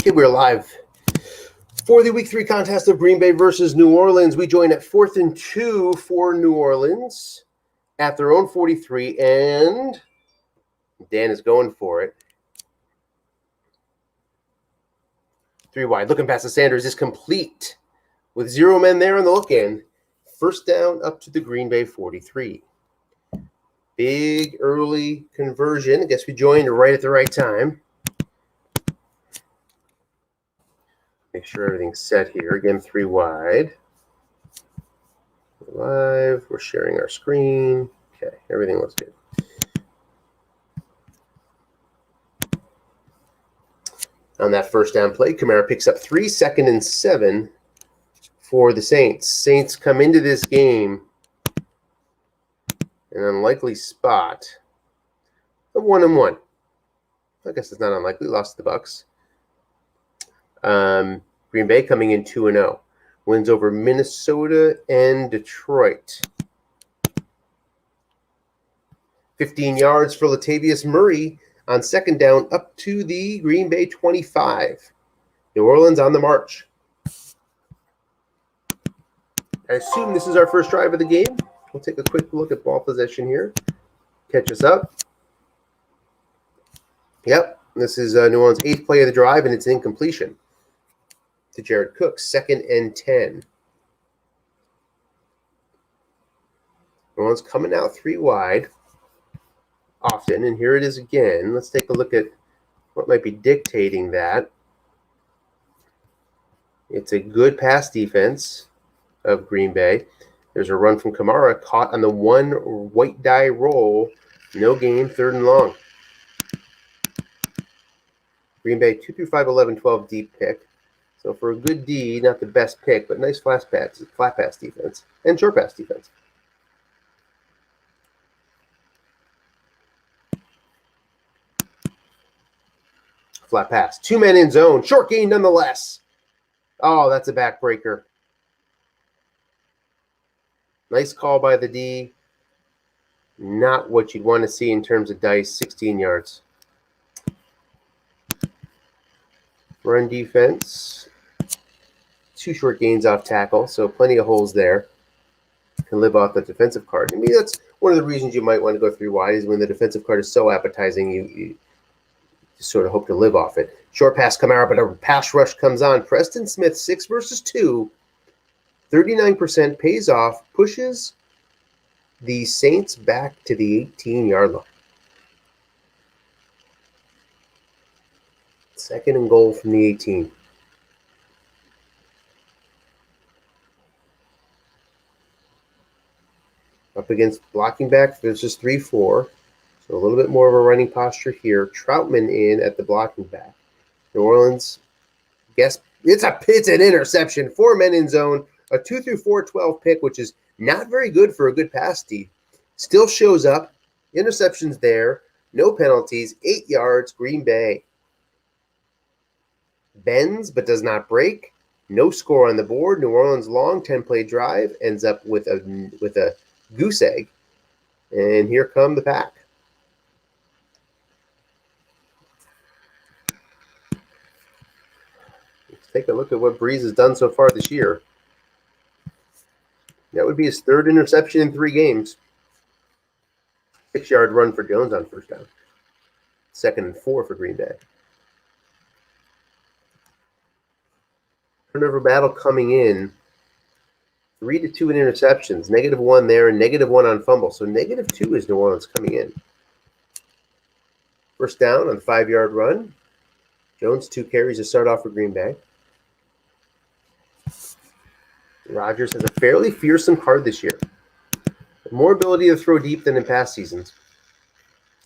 Okay, we're live for the Week 3 contest of Green Bay versus New Orleans. We join at 4th and 2 for New Orleans at their own 43, and Dan is going for it. 3 wide. Looking past the Sanders is complete with 0 men there on the look-in. First down up to the Green Bay 43. Big early conversion. I guess we joined right at the right time. Make sure everything's set here. Again, 3 wide. We're live. We're sharing our screen. Okay, everything looks good. On that first down play, Kamara picks up 3, 2nd and 7 for the Saints. Saints come into this game an unlikely spot of 1-1. I guess it's not unlikely. Lost to the Bucs. Green Bay coming in 2-0. Wins over Minnesota and Detroit. 15 yards for Latavius Murray on second down up to the Green Bay 25. New Orleans on the march. I assume this is our first drive of the game. We'll take a quick look at ball possession here. Catch us up. Yep, this is New Orleans' 8th play of the drive, and it's an incompletion to Jared Cook, 2nd and 10. New Orleans coming out 3 wide often, and here it is again. Let's take a look at what might be dictating that. It's a good pass defense of Green Bay. There's a run from Kamara, caught on the 1 white die roll. No gain, 3rd and long. Green Bay 2 through 5, 11, 12 deep pick. So for a good D, not the best pick, but nice flat pass defense and short pass defense. Flat pass. 2 men in zone. Short gain nonetheless. Oh, that's a backbreaker. Nice call by the D. Not what you'd want to see in terms of dice. 16 yards. Run defense. 2 short gains off tackle, so plenty of holes there. Can live off the defensive card. I mean, that's one of the reasons you might want to go 3 wide is when the defensive card is so appetizing, you just sort of hope to live off it. Short pass Kamara, but a pass rush comes on. Preston Smith, 6 versus 2. 39% pays off, pushes the Saints back to the 18-yard line. 2nd and goal from the 18. Up against blocking back, there's just 3-4. So a little bit more of a running posture here. Troutman in at the blocking back. New Orleans, guess it's an interception. 4 men in zone. A 2 through 4, 12 pick, which is not very good for a good pass D. Still shows up. Interceptions there. No penalties. 8 yards, Green Bay. Bends but does not break. No score on the board. New Orleans' long 10-play drive ends up with a goose egg. And here come the Pack. Let's take a look at what Breeze has done so far this year. That would be his 3rd interception in 3 games. 6-yard run for Jones on first down. 2nd and 4 for Green Bay. Turnover battle coming in. 3-2 in interceptions. -1 there and -1 on fumble. So -2 is New Orleans coming in. First down on the 5-yard run. Jones 2 carries to start off for Green Bay. Rodgers has a fairly fearsome card this year. More ability to throw deep than in past seasons.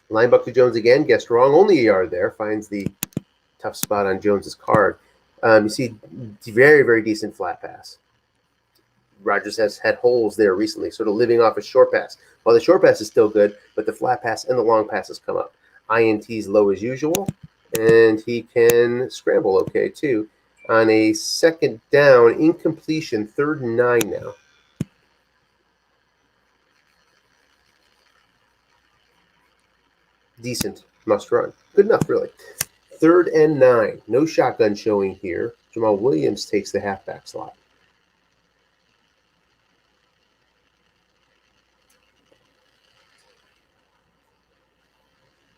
Linebacker Jones again, guessed wrong. Only a yard there. Finds the tough spot on Jones's card. You see very, very decent flat pass. Rodgers has had holes there recently, sort of living off a short pass. Well, the short pass is still good, but the flat pass and the long passes come up. INT's low as usual, and he can scramble okay, too. On a 2nd down, incompletion, 3rd and 9 now. Decent must run. Good enough, really. 3rd and 9. No shotgun showing here. Jamal Williams takes the halfback slot.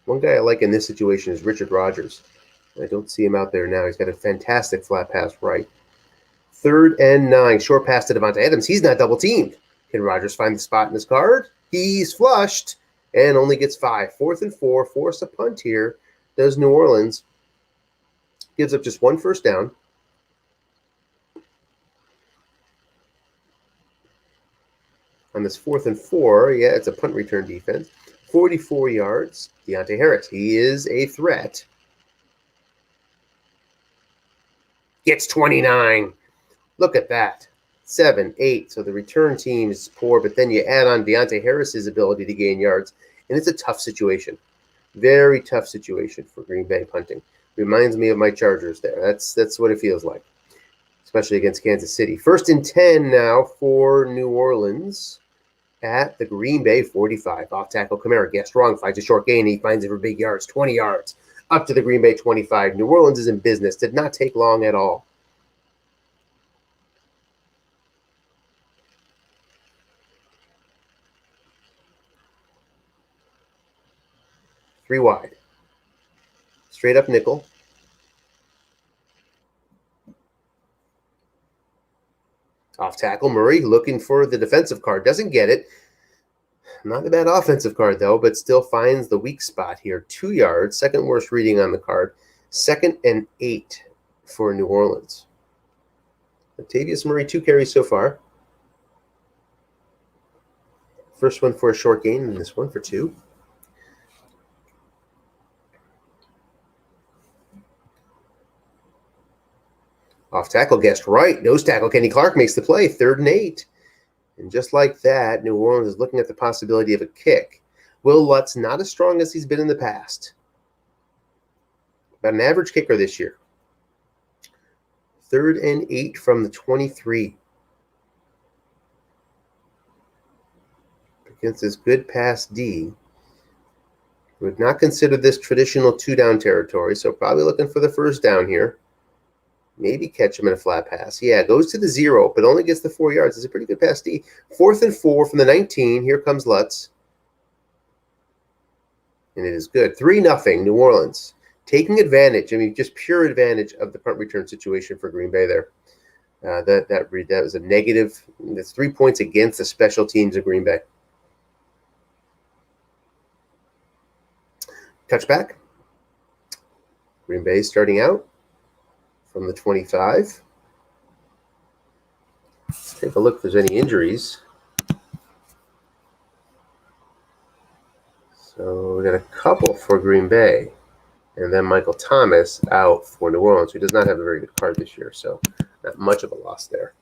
One guy I like in this situation is Richard Rogers. I don't see him out there now. He's got a fantastic flat pass right. 3rd and 9. Short pass to Devontae Adams. He's not double teamed. Can Rogers find the spot in his card? He's flushed and only gets 5. 4th and 4. Force a punt here. Does New Orleans. Gives up just 1 first down. On this 4th and 4, yeah, it's a punt return defense. 44 yards. Deontay Harris. He is a threat. Gets 29. Look at that. 7, 8. So the return team is poor, but then you add on Deontay Harris's ability to gain yards, and it's a tough situation. Very tough situation for Green Bay punting. Reminds me of my Chargers there. That's what it feels like, especially against Kansas City. 1st and 10 now for New Orleans at the Green Bay 45. Off tackle Kamara. Guessed wrong. Finds a short gain. He finds it for big yards. 20 yards. Up to the Green Bay 25. New Orleans is in business. Did not take long at all. Three wide. Straight up nickel. Off tackle, Murray looking for the defensive card. Doesn't get it. Not a bad offensive card, though, but still finds the weak spot here. 2 yards. Second worst reading on the card. 2nd and 8 for New Orleans. Latavius Murray, 2 carries so far. First one for a short gain, and this one for 2. Off tackle, guessed right. Nose tackle, Kenny Clark makes the play. 3rd and 8. And just like that, New Orleans is looking at the possibility of a kick. Will Lutz, not as strong as he's been in the past. About an average kicker this year. 3rd and 8 from the 23. Against this good pass D. Would not consider this traditional 2-down territory, so probably looking for the first down here. Maybe catch him in a flat pass. Yeah, goes to the 0, but only gets the 4 yards. It's a pretty good pass D. 4th and 4 from the 19. Here comes Lutz. And it is good. 3-0, New Orleans. Taking advantage, I mean, just pure advantage of the punt return situation for Green Bay there. That was a negative. That's 3 points against the special teams of Green Bay. Touchback. Green Bay starting out from the 25. Let's take a look if there's any injuries. So we got a couple for Green Bay. And then Michael Thomas out for New Orleans, who does not have a very good card this year, so not much of a loss there.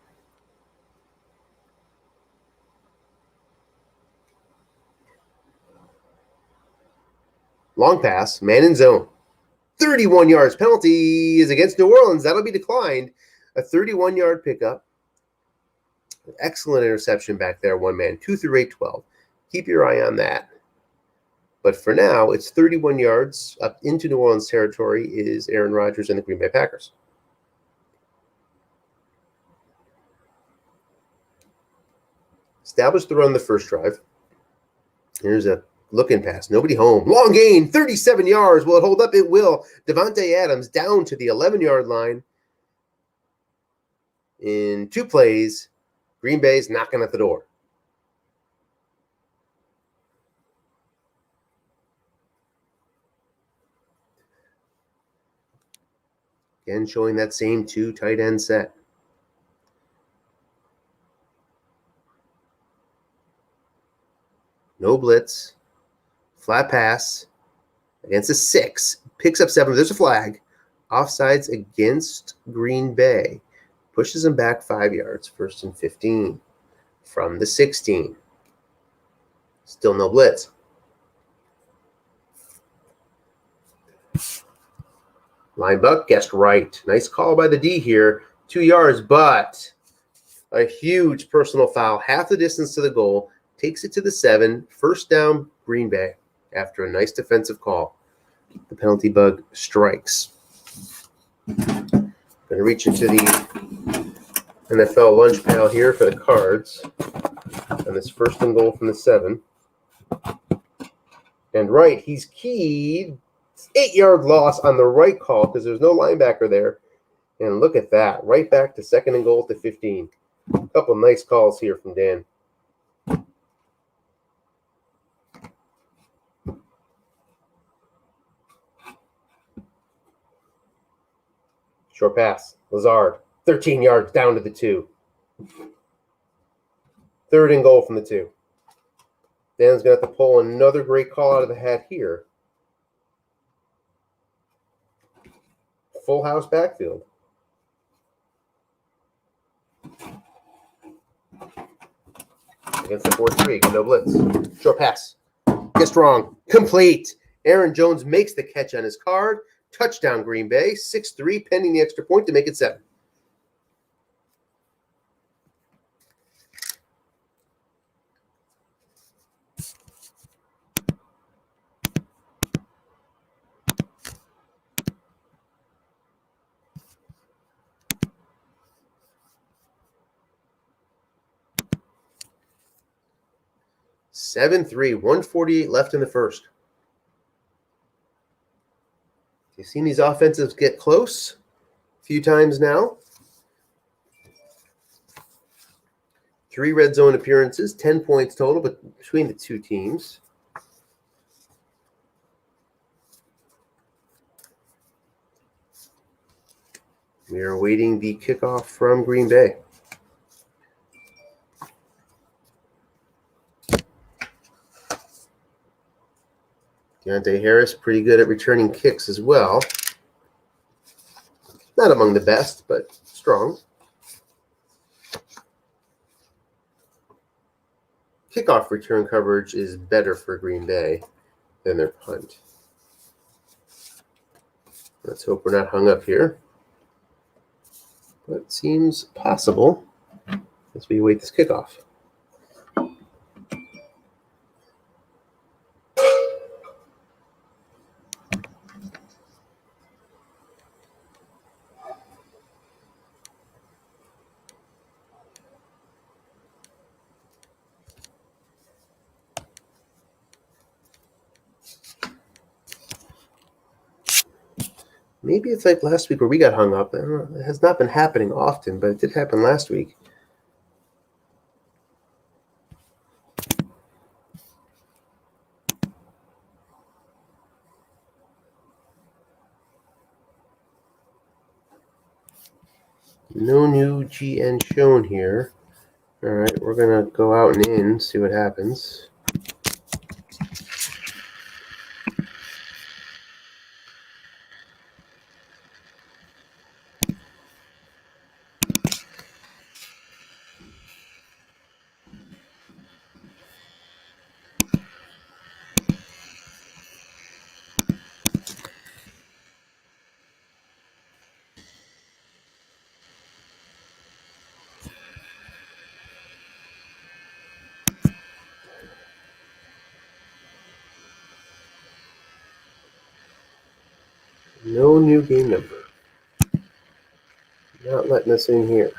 Long pass, man in zone. 31 yards. Penalty is against New Orleans. That'll be declined. A 31-yard pickup. Excellent interception back there, one man. 2 through 8-12. Keep your eye on that. But for now, it's 31 yards up into New Orleans territory is Aaron Rodgers and the Green Bay Packers. Established the run the first drive. Here's a looking pass. Nobody home. Long gain. 37 yards. Will it hold up? It will. Devontae Adams down to the 11-yard line. In 2 plays, Green Bay's knocking at the door. Again, showing that same 2 tight end set. No blitz. Flat pass against a 6. Picks up 7. There's a flag. Offsides against Green Bay. Pushes him back 5 yards. 1st and 15 from the 16. Still no blitz. Linebuck guessed right. Nice call by the D here. 2 yards, but a huge personal foul. Half the distance to the goal. Takes it to the 7. First down, Green Bay, after a nice defensive call. The penalty bug strikes. Going to reach into the NFL lunch pail here for the Cards. And this 1st and goal from the 7. And right, he's keyed. 8-yard loss on the right call because there's no linebacker there. And look at that. Right back to 2nd and goal at the 15. A couple nice calls here from Dan. Short pass. Lazard. 13 yards down to the 2. 3rd and goal from the 2. Dan's going to have to pull another great call out of the hat here. Full house backfield. Against the 4-3. No blitz. Short pass. Gets wrong. Complete. Aaron Jones makes the catch on his card. Touchdown Green Bay. 6-3 pending the extra point to make it 7. Seven 3, 148 left in the first. You've seen these offenses get close a few times now. 3 red zone appearances, 10 points total between the two teams. We are awaiting the kickoff from Green Bay. Deontay Harris, pretty good at returning kicks as well. Not among the best, but strong. Kickoff return coverage is better for Green Bay than their punt. Let's hope we're not hung up here. But it seems possible as we await this kickoff. Maybe it's like last week where we got hung up. It has not been happening often, but it did happen last week. No new GN shown here. All right, we're going to go out and in, see what happens. No new game number. Not letting us in here.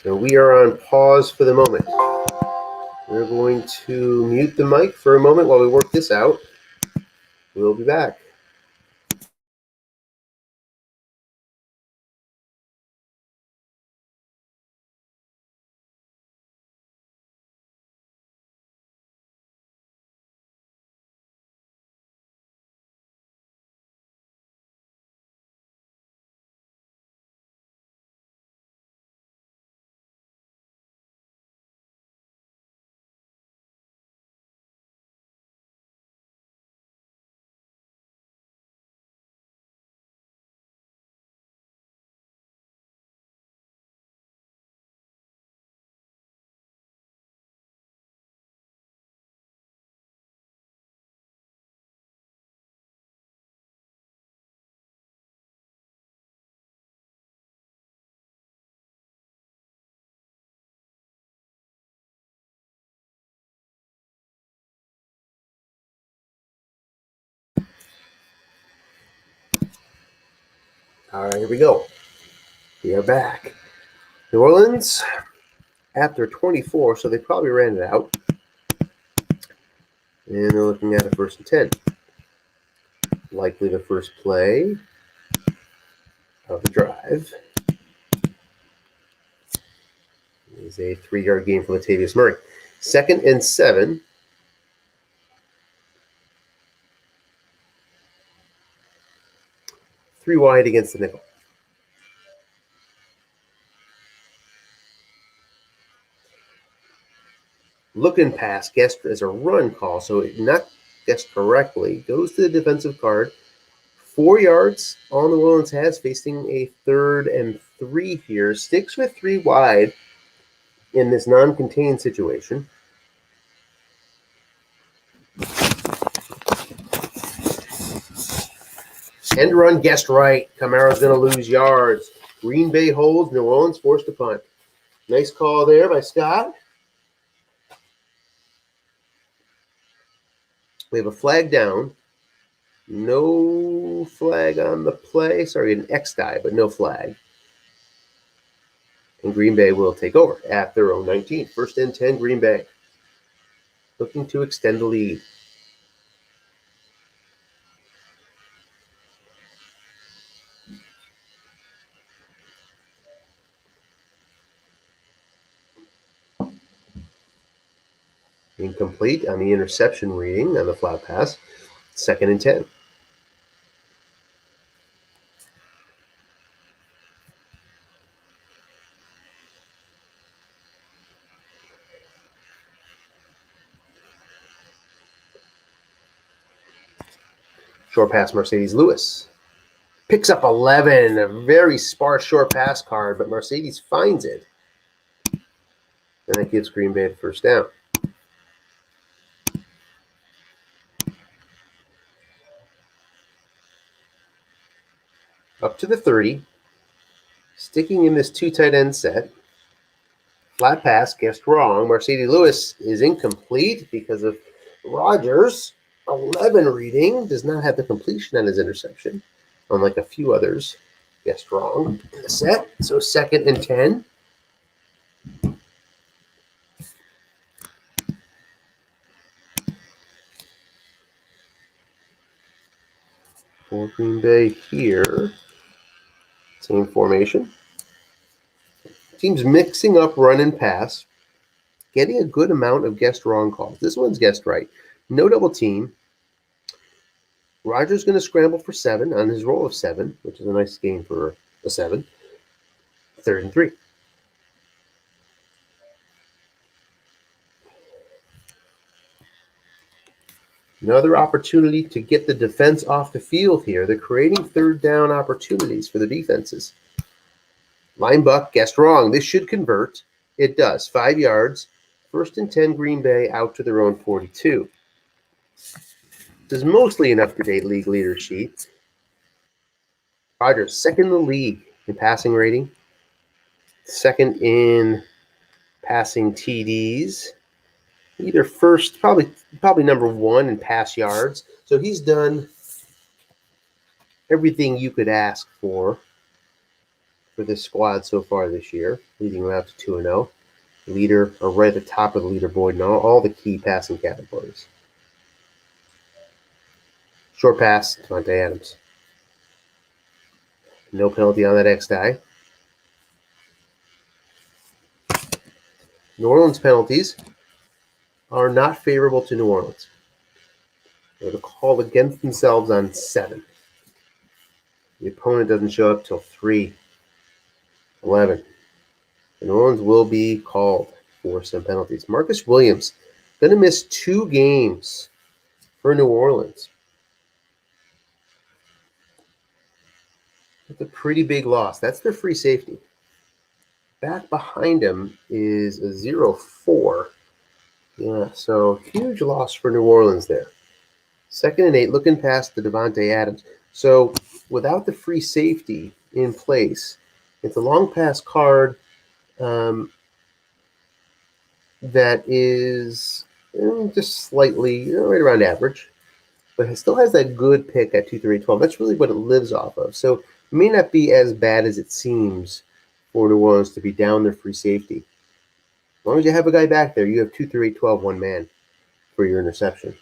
So we are on pause for the moment. We're going to mute the mic for a moment while we work this out. We'll be back. All right, here we go. We are back. New Orleans at their 24, so they probably ran it out. And they're looking at a 1st and 10. Likely the first play of the drive is a 3-yard gain from Latavius Murray. 2nd and 7. Three wide against the nickel. Looking pass, guessed as a run call, so it not guessed correctly. Goes to the defensive card. 4 yards. All New Orleans has, facing a 3rd and 3 here. Sticks with 3 wide in this non-contained situation. End run, guessed right. Camaro's going to lose yards. Green Bay holds. New Orleans forced to punt. Nice call there by Scott. We have a flag down. No flag on the play. Sorry, an X die, but no flag. And Green Bay will take over at their own 19. 1st and 10, Green Bay. Looking to extend the lead. Incomplete on the interception reading on the flat pass. 2nd and 10. Short pass, Mercedes Lewis. Picks up 11. A very sparse short pass card, but Mercedes finds it. And that gives Green Bay the 1st down. Up to the 30. Sticking in this 2 tight end set. Flat pass, guessed wrong. Mercedes Lewis is incomplete because of Rodgers. 11 reading. Does not have the completion on his interception, unlike a few others. Guessed wrong in the set. So 2nd and 10. For Green Bay here. Same formation. Teams mixing up run and pass. Getting a good amount of guessed wrong calls. This one's guessed right. No double team. Rodgers going to scramble for 7 on his roll of 7, which is a nice gain for a 7. 3rd and 3. Another opportunity to get the defense off the field here. They're creating 3rd down opportunities for the defenses. Linebuck guessed wrong. This should convert. It does. 5 yards. 1st and 10, Green Bay out to their own 42. This is mostly an up-to-date league leader sheet. Rodgers, 2nd in the league in passing rating. 2nd in passing TDs. Either first, probably number 1 in pass yards. So he's done everything you could ask for this squad so far this year, leading them out to 2-0. Leader, or right at the top of the leaderboard in all the key passing categories. Short pass, Davante Adams. No penalty on that X die. New Orleans penalties are not favorable to New Orleans. They're called against themselves on 7. The opponent doesn't show up till 3:11. New Orleans will be called for some penalties. Marcus Williams going to miss 2 games for New Orleans. That's a pretty big loss. That's their free safety. Back behind him is a 0-4. Yeah, so huge loss for New Orleans there. 2nd and 8, looking past the Davante Adams. So without the free safety in place, it's a long pass card that is just slightly right around average, but it still has that good pick at 2-3-12. That's really what it lives off of. So may not be as bad as it seems for New Orleans to be down their free safety. As long as you have a guy back there, you have 2 3 12 one man for your interception.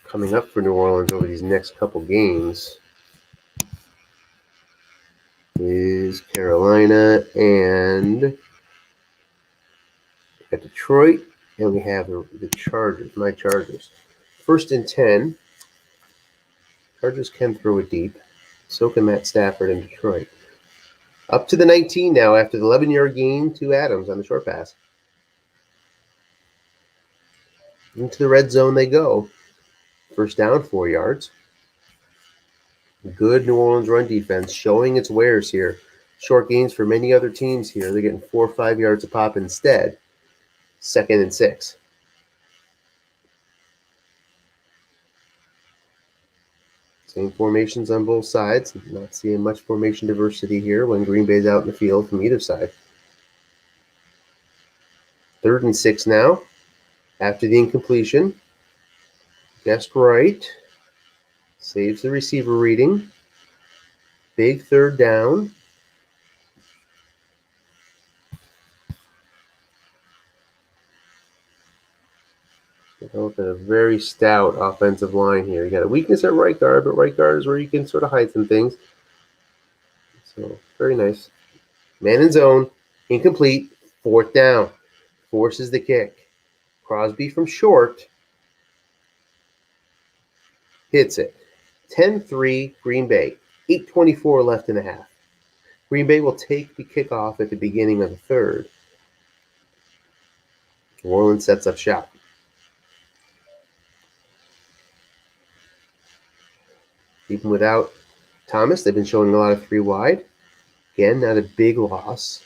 Coming up for New Orleans over these next couple games is Carolina and at Detroit, and we have the Chargers, my Chargers. 1st and 10. Chargers can throw it deep. So can Matt Stafford in Detroit. Up to the 19 now after the 11-yard gain to Adams on the short pass. Into the red zone they go. 1st down, 4 yards. Good New Orleans run defense showing its wares here. Short gains for many other teams here. They're getting 4 or 5 yards a pop instead. 2nd and 6. Same formations on both sides. Not seeing much formation diversity here when Green Bay's out in the field from either side. 3rd and 6 now. After the incompletion. Guessed right. Saves the receiver reading. Big 3rd down. With a very stout offensive line here. You got a weakness at right guard, but right guard is where you can sort of hide some things. So, very nice. Man in zone. Incomplete. 4th down. Forces the kick. Crosby from short. Hits it. 10-3 Green Bay. 8:24 left in the half. Green Bay will take the kickoff at the beginning of the 3rd. New Orleans sets up shop. Even without Thomas, they've been showing a lot of 3 wide. Again, not a big loss.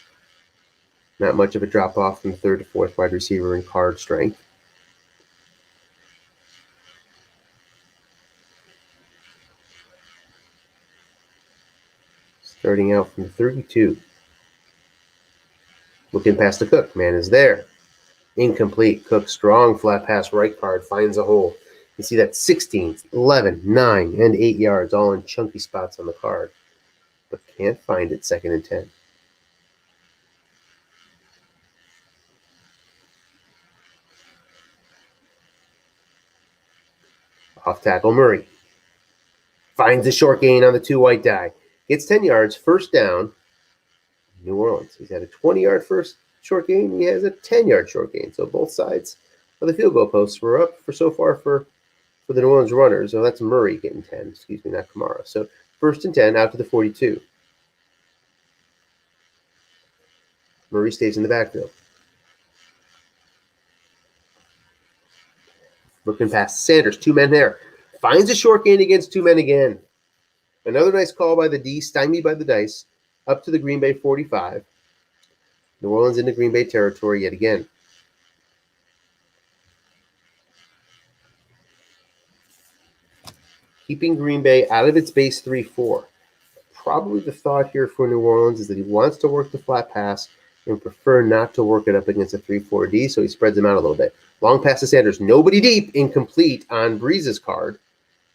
Not much of a drop off from the 3rd to 4th wide receiver in card strength. Starting out from the 32. Looking past the Cook. Man is there. Incomplete. Cook strong flat pass right guard finds a hole. You see that 16, 11, 9, and 8 yards all in chunky spots on the card. But can't find it. 2nd and 10. Off tackle Murray. Finds a short gain on the 2 white die. Gets 10 yards. 1st down. New Orleans. He's had a 20-yard first short gain. He has a 10-yard short gain. So both sides of the field goal posts were up for so far for the New Orleans runners. So that's Murray getting 10. Excuse me, not Kamara. So 1st and 10 out to the 42. Murray stays in the backfield. Looking past Sanders. 2 men there. Finds a short gain against 2 men again. Another nice call by the D, stymied by the dice. Up to the Green Bay 45. New Orleans into Green Bay territory yet again. Keeping Green Bay out of its base 3-4. Probably the thought here for New Orleans is that he wants to work the flat pass and prefer not to work it up against a 3-4D, so he spreads them out a little bit. Long pass to Sanders. Nobody deep. Incomplete on Breeze's card.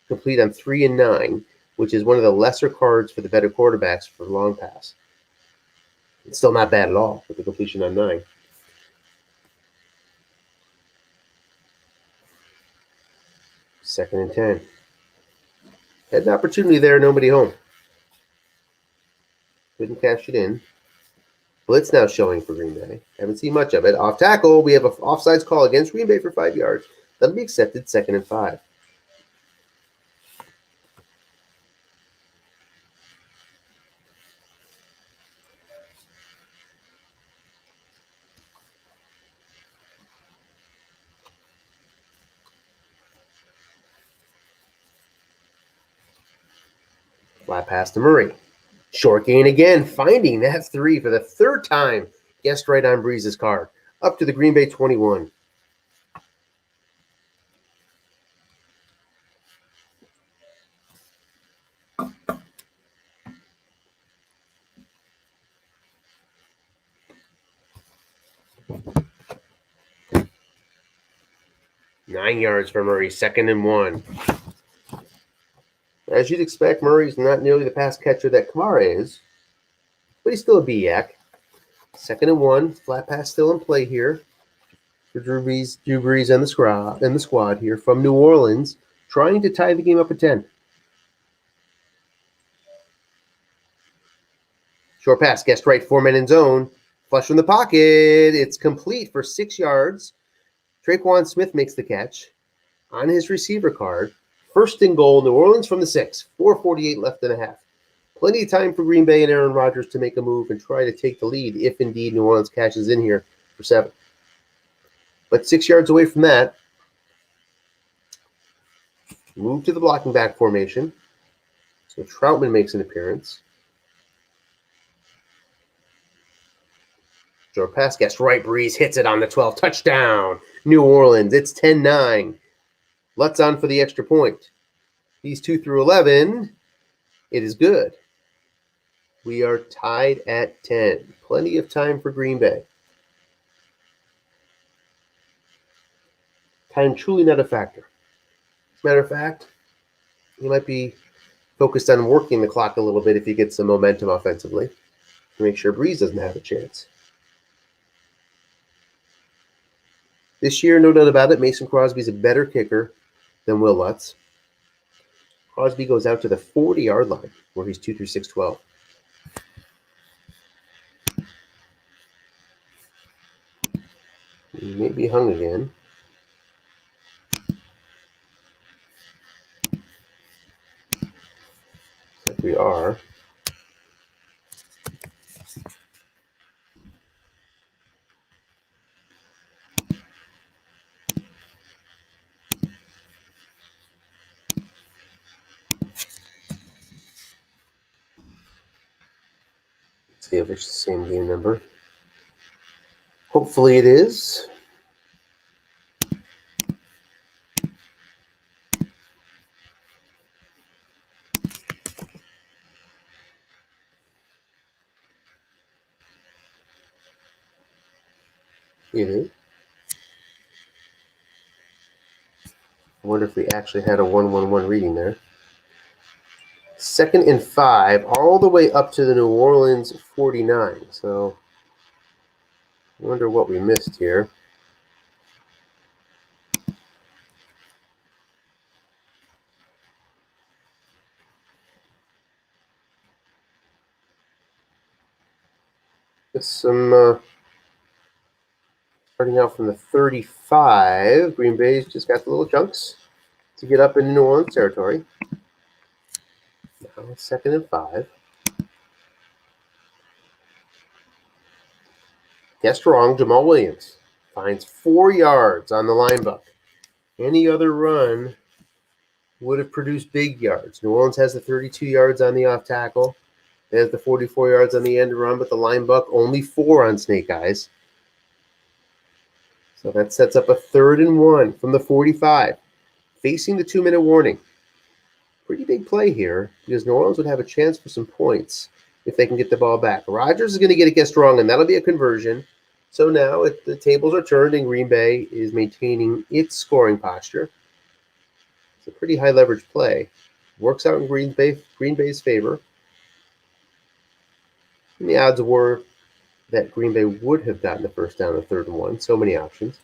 Complete on 3 and 9, which is one of the lesser cards for the better quarterbacks for long pass. It's still not bad at all with the completion on 9. Second and 10. Had an opportunity there, nobody home. Couldn't cash it in. Blitz now showing for Green Bay. Haven't seen much of it. Off tackle, we have an offsides call against Green Bay for 5 yards. That'll be accepted. 2nd and 5. Flat pass to Murray. Short gain again, finding that 3 for the 3rd time. Guessed right on Breeze's card. Up to the Green Bay 21. Nine yards for Murray, 2nd and 1. As you'd expect, Murray's not nearly the pass catcher that Kamara is, but he's still a BYAC. 2nd and 1, flat pass still in play here for Drew Brees and the squad here from New Orleans, trying to tie the game up at 10. Short pass, guessed right, 4-man in zone. Flush from the pocket. It's complete for 6 yards. Traquan Smith makes the catch on his receiver card. 1st and goal, New Orleans from the 6. 4:48 left and a half. Plenty of time for Green Bay and Aaron Rodgers to make a move and try to take the lead if indeed New Orleans cashes in here for 7. But 6 yards away from that, move to the blocking back formation. So Troutman makes an appearance. Short pass, guessed right, Brees hits it on the 12. Touchdown, New Orleans. It's 10-9. Lutz on for the extra point. These 2 through 11, it is good. We are tied at 10. Plenty of time for Green Bay. Time truly not a factor. As a matter of fact, you might be focused on working the clock a little bit if you get some momentum offensively to make sure Brees doesn't have a chance. This year, no doubt about it, Mason Crosby's a better kicker than Will Lutz. Crosby goes out to the 40-yard line where he's 2 through 6-12. He may be hung again. Like we are. See if it's the same game number. Hopefully it is. It is. I wonder if we actually had a 1-1-1 reading there. 2nd and 5, all the way up to the New Orleans 49. So I wonder what we missed here. Some starting out from the 35. Green Bay's just got the little chunks to get up into New Orleans territory. Now 2nd and 5. Guessed wrong. Jamal Williams finds 4 yards on the line buck. Any other run would have produced big yards. New Orleans has the 32 yards on the off tackle. It has the 44 yards on the end run, but the line buck only 4 on Snake Eyes. So that sets up a 3rd and 1 from the 45, facing the 2-minute warning. Pretty big play here because New Orleans would have a chance for some points if they can get the ball back. Rodgers is going to get it guessed wrong, and that'll be a conversion. So now the tables are turned, and Green Bay is maintaining its scoring posture. It's a pretty high leverage play. Works out in Green Bay's favor. And the odds were that Green Bay would have gotten the first down on 3rd and 1. So many options.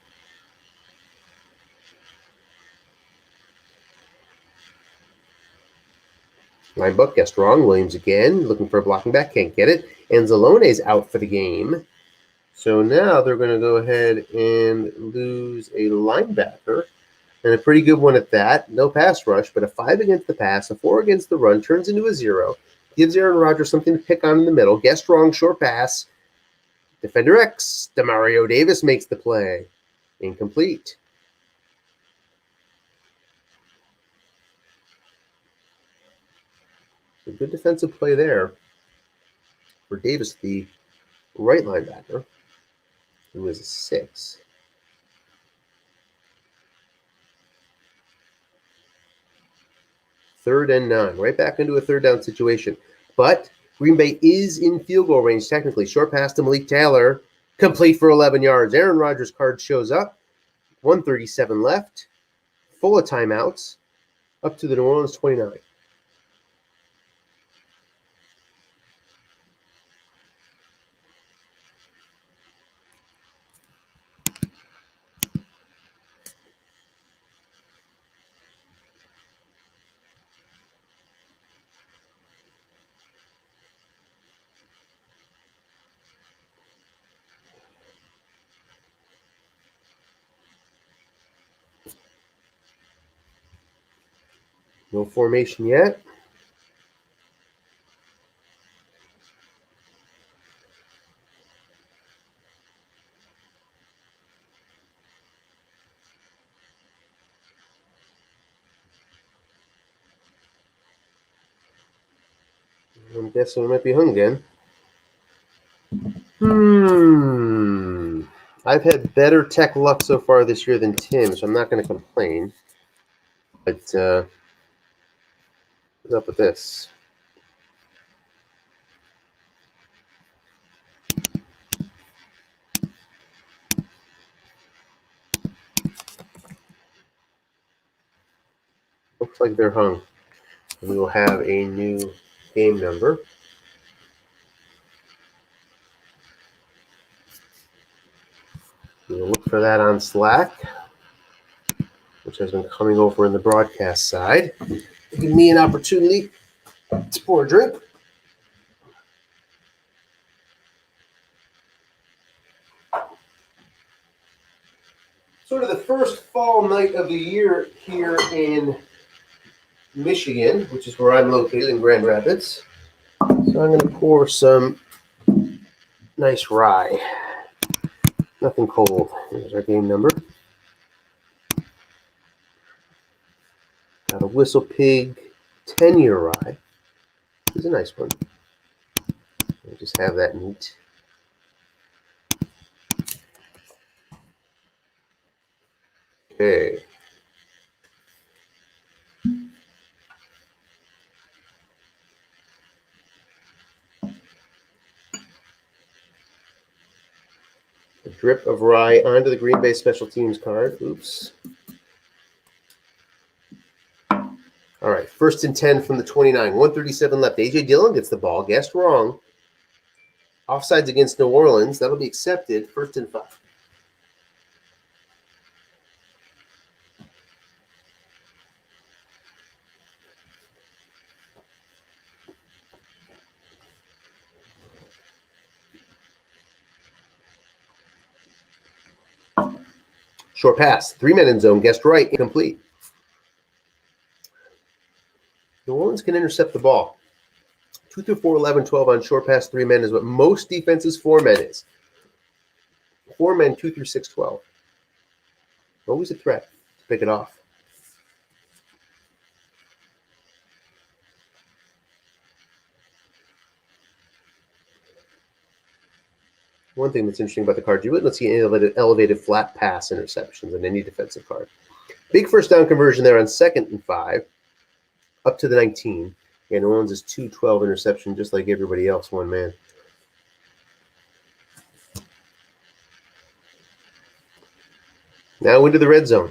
Line buck guessed wrong. Williams again, looking for a blocking back, can't get it. Anzalone's out for the game. So now they're going to go ahead and lose a linebacker, and a pretty good one at that. No pass rush, but a 5 against the pass, a 4 against the run, turns into a 0. Gives Aaron Rodgers something to pick on in the middle. Guessed wrong, short pass. Defender X, Demario Davis makes the play. Incomplete. A good defensive play there for Davis, the right linebacker, who is a 6. Third and 9, right back into a 3rd down situation. But Green Bay is in field goal range technically. Short pass to Malik Taylor, complete for 11 yards. Aaron Rodgers' card shows up. 1:37 left, full of timeouts, up to the New Orleans 29. No formation yet. I'm guessing we might be hung again. I've had better tech luck so far this year than Tim, so I'm not going to complain. But what's up with this? Looks like they're hung. And we will have a new game number. We'll look for that on Slack, which has been coming over in the broadcast side. Give me an opportunity to pour a drink. Sort of the first fall night of the year here in Michigan, which is where I'm located in Grand Rapids. So I'm going to pour some nice rye. Nothing cold. Here's our game number. Got a Whistle Pig 10-year rye. This is a nice one. We'll just have that neat. Okay. A drip of rye onto the Green Bay Special Teams card. Oops. All right, 1st and 10 from the 29. 1:37 left. A.J. Dillon gets the ball. Guessed wrong. Offsides against New Orleans. That'll be accepted. 1st and 5. Short pass. 3 men in zone. Guessed right. Incomplete. New Orleans can intercept the ball. 2 through 4, 11, 12 on short pass. 3 men is what most defenses 4 men is. 4 men, 2 through 6, 12. Always a threat to pick it off. One thing that's interesting about the card, you wouldn't see any elevated flat pass interceptions in any defensive card. Big first down conversion there on 2nd and 5, up to the 19. And New Orleans is 2-12 interception, just like everybody else, 1 man. Now into the red zone.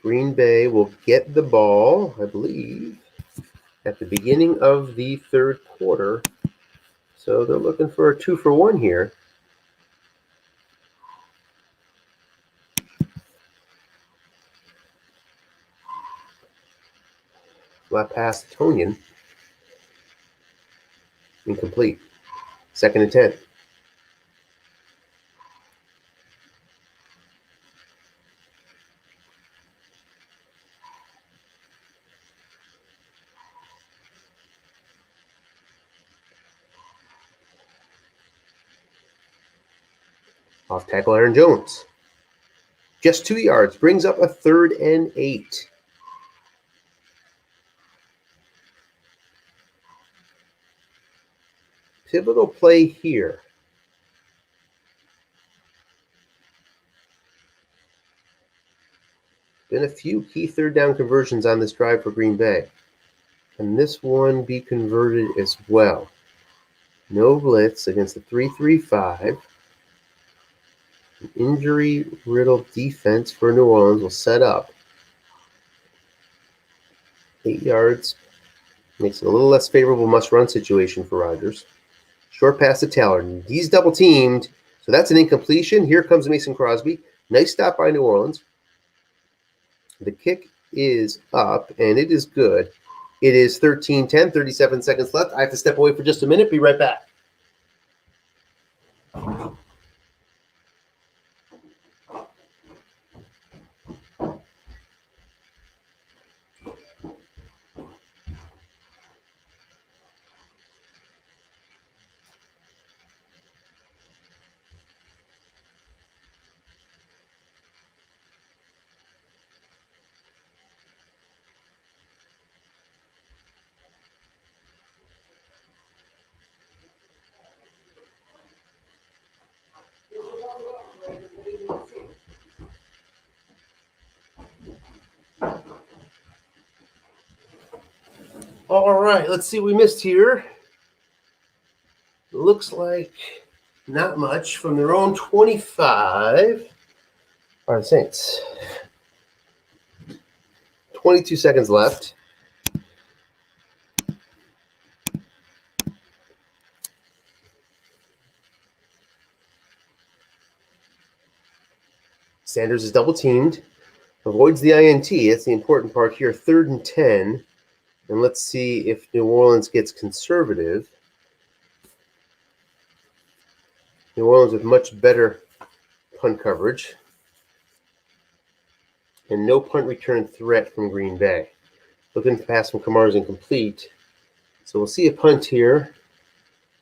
Green Bay will get the ball, I believe, at the beginning of the 3rd quarter. So they're looking for a 2-for-1 here. Flat pass to Tonyan. Incomplete. 2nd and 10. Off tackle Aaron Jones. Just 2 yards. Brings up a 3rd and 8. Pivotal play here. Been a few key 3rd down conversions on this drive for Green Bay. Can this one be converted as well? No blitz against the 3-3-5. An injury-riddled defense for New Orleans will set up. 8 yards. Makes it a little less favorable must-run situation for Rodgers. Short pass to Taylor. He's double-teamed, so that's an incompletion. Here comes Mason Crosby. Nice stop by New Orleans. The kick is up, and it is good. It is 13-10, 37 seconds left. I have to step away for just a minute. Be right back. All right, let's see what we missed here. Looks like not much from their own 25 are the Saints. 22 seconds left. Sanders is double teamed. Avoids the INT. That's the important part here. 3rd and 10. And let's see if New Orleans gets conservative. New Orleans with much better punt coverage. And no punt return threat from Green Bay. Looking to pass from Kamara is incomplete. So we'll see a punt here.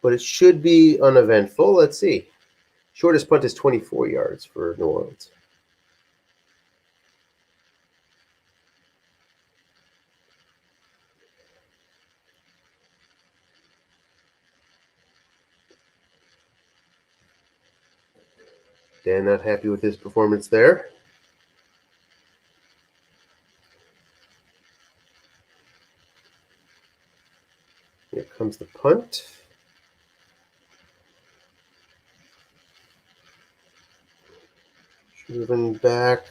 But it should be uneventful. Let's see. Shortest punt is 24 yards for New Orleans. Dan not happy with his performance there. Here comes the punt. Driven back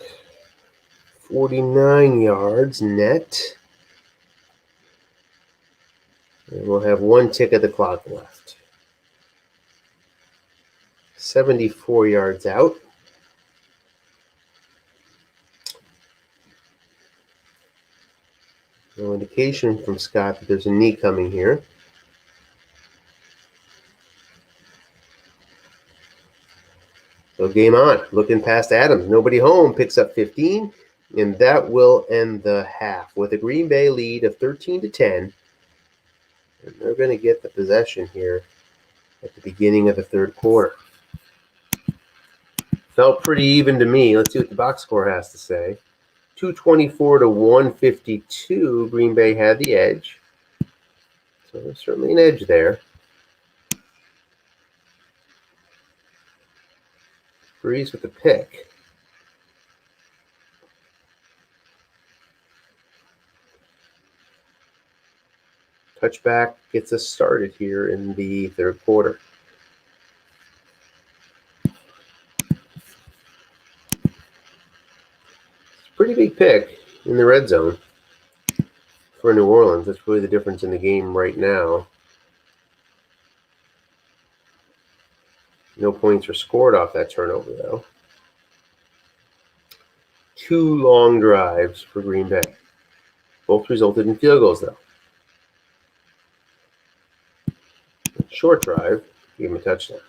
49 yards net. And we'll have 1 tick of the clock left. 74 yards out. No indication from Scott that there's a knee coming here. So game on. Looking past Adams. Nobody home. Picks up 15. And that will end the half with a Green Bay lead of 13-10. And they're going to get the possession here at the beginning of the 3rd quarter. Felt pretty even to me. Let's see what the box score has to say. 224 to 152. Green Bay had the edge. So there's certainly an edge there. Breeze with the pick. Touchback gets us started here in the 3rd quarter. Pretty big pick in the red zone for New Orleans. That's really the difference in the game right now. No points were scored off that turnover, though. 2 long drives for Green Bay. Both resulted in field goals, though. Short drive gave him a touchdown.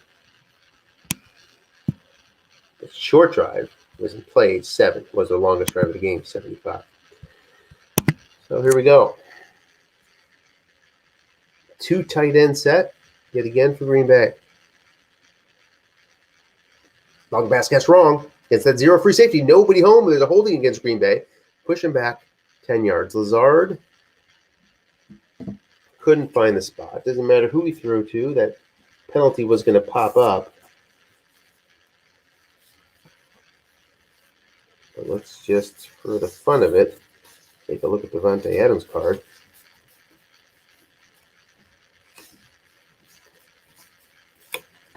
The short drive was in play 7, was the longest drive of the game, 75. So here we go. 2 tight end set, yet again for Green Bay. Long pass gets wrong. Against that 0 free safety. Nobody home. There's a holding against Green Bay. Push him back 10 yards. Lazard couldn't find the spot. Doesn't matter who he threw to. That penalty was going to pop up. But let's just, for the fun of it, take a look at the Davante Adams card.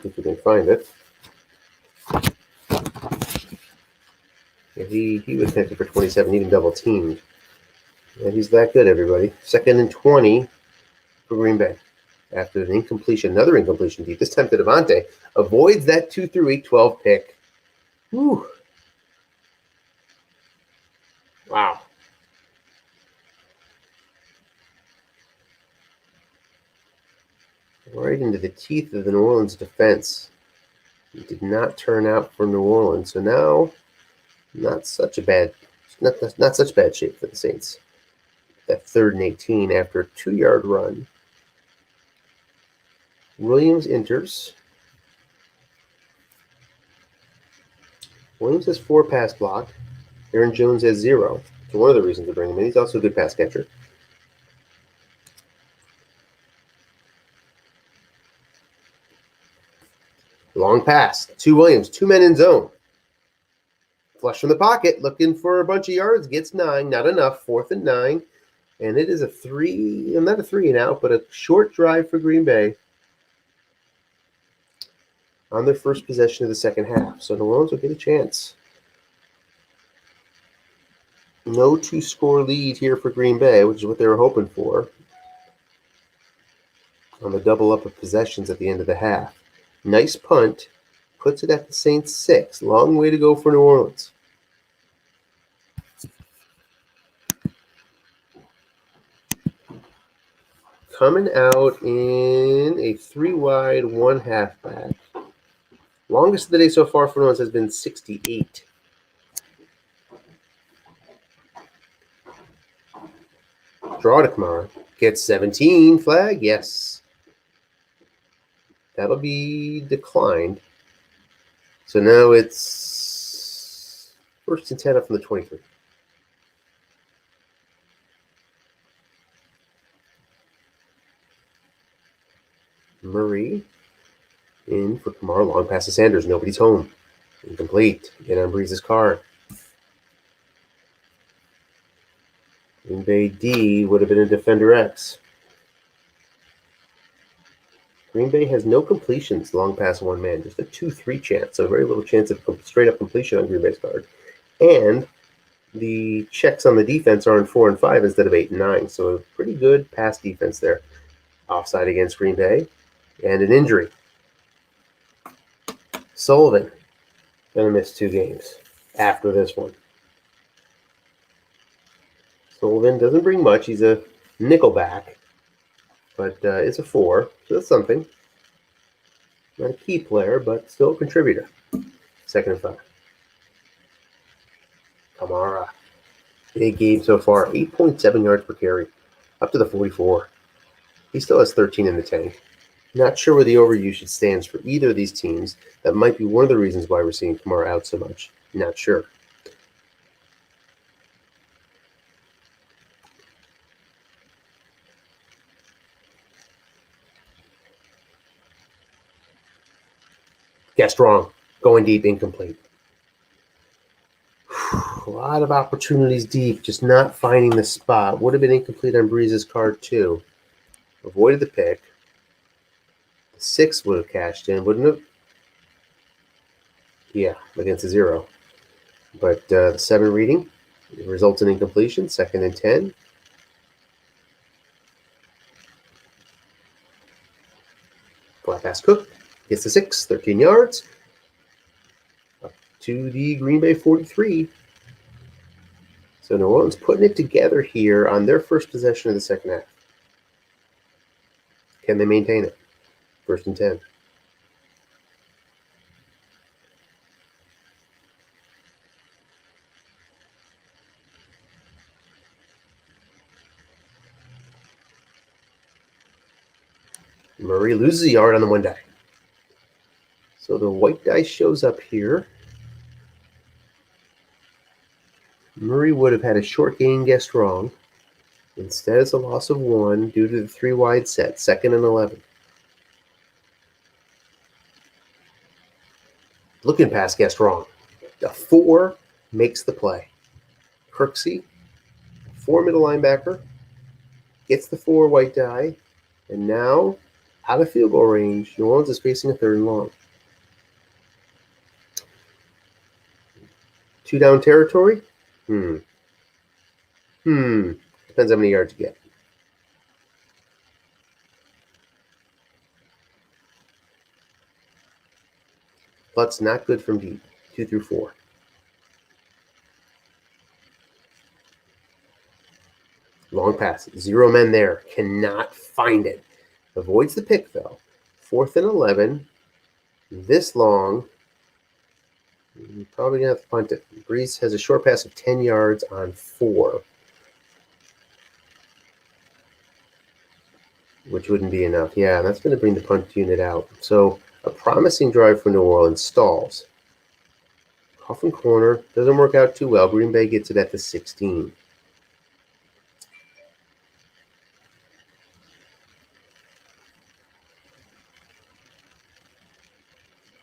If we can find it. Yeah, he was connected for 27, even double teamed. Yeah, he's that good, everybody. 2nd and 20 for Green Bay. After an incompletion, another incompletion deep, this time to Davante. Avoids that 2 through 8, 12 pick. Whew. Wow. Right into the teeth of the New Orleans defense. It did not turn out for New Orleans. So now, not such bad shape for the Saints. That 3rd and 18 after a 2-yard run. Williams enters. Williams has 4 pass block. Aaron Jones has 0. So one of the reasons to bring him in. He's also a good pass catcher. Long pass to Williams. 2 men in zone. Flush from the pocket. Looking for a bunch of yards. Gets 9. Not enough. 4th and 9. And it is not a 3 and out, but a short drive for Green Bay on their first possession of the second half. So New Orleans will get a chance. No 2-score lead here for Green Bay, which is what they were hoping for, on the double up of possessions at the end of the half. Nice punt. Puts it at the Saints 6. Long way to go for New Orleans. Coming out in a 3-wide, 1 halfback. Longest of the day so far for New Orleans has been 68. Draw to Kamara. Gets 17. Flag, yes. That'll be declined. So now it's 1st and 10 up from the 23. Murray in for Kamara. Long pass to Sanders. Nobody's home. Incomplete. Get on Breeze's car. Green Bay D would have been a defender X. Green Bay has no completions long past one man, just a 2-3 chance, so very little chance of straight up completion on Green Bay's card. And the checks on the defense are in 4 and 5 instead of 8 and 9, so a pretty good pass defense there. Offside against Green Bay, and an injury. Sullivan gonna miss 2 games after this one. Sullivan doesn't bring much. He's a nickelback, but it's a 4, so that's something. Not a key player, but still a contributor. 2nd and 5. Kamara. Big game so far. 8.7 yards per carry. Up to the 44. He still has 13 in the tank. Not sure where the overusage stands for either of these teams. That might be one of the reasons why we're seeing Kamara out so much. Not sure. Guessed wrong. Going deep, incomplete. A lot of opportunities deep, just not finding the spot. Would have been incomplete on Breeze's card too. Avoided the pick. The 6 would have cashed in, wouldn't it? Yeah, against a 0. But the 7 reading results in incompletion. 2nd and 10. Flat pass Cook. Gets the 6, 13 yards. Up to the Green Bay 43. So New Orleans putting it together here on their first possession of the second half. Can they maintain it? 1st and 10. Murray loses a yard on the 1 die. So the white die shows up here. Murray would have had a short gain guessed wrong. Instead, it's a loss of 1 due to the 3-wide set, 2nd and 11. Looking pass guessed wrong. A 4 makes the play. Kirksey, 4 middle linebacker, gets the 4 white die, and now out of field goal range, New Orleans is facing a 3rd and long. 2 down territory? Depends how many yards you get. Butts not good from deep. 2 through 4. Long pass. 0 men there. Cannot find it. Avoids the pick, though. 4th and 11. This long. You're probably going to have to punt it. Breeze has a short pass of 10 yards on 4. Which wouldn't be enough. Yeah, that's going to bring the punt unit out. So a promising drive for New Orleans stalls. Coffin corner. Doesn't work out too well. Green Bay gets it at the 16.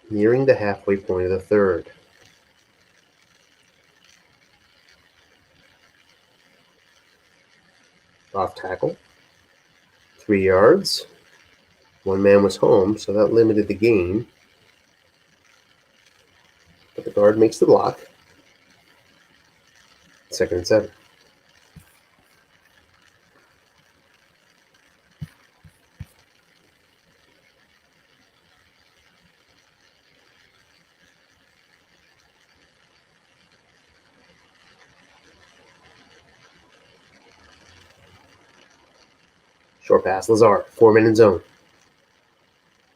Nearing the halfway point of the 3rd. off tackle. 3 yards. One man was home, so that limited the gain. But the guard makes the block. 2nd and 7. Short pass, Lazar, 4-man in zone.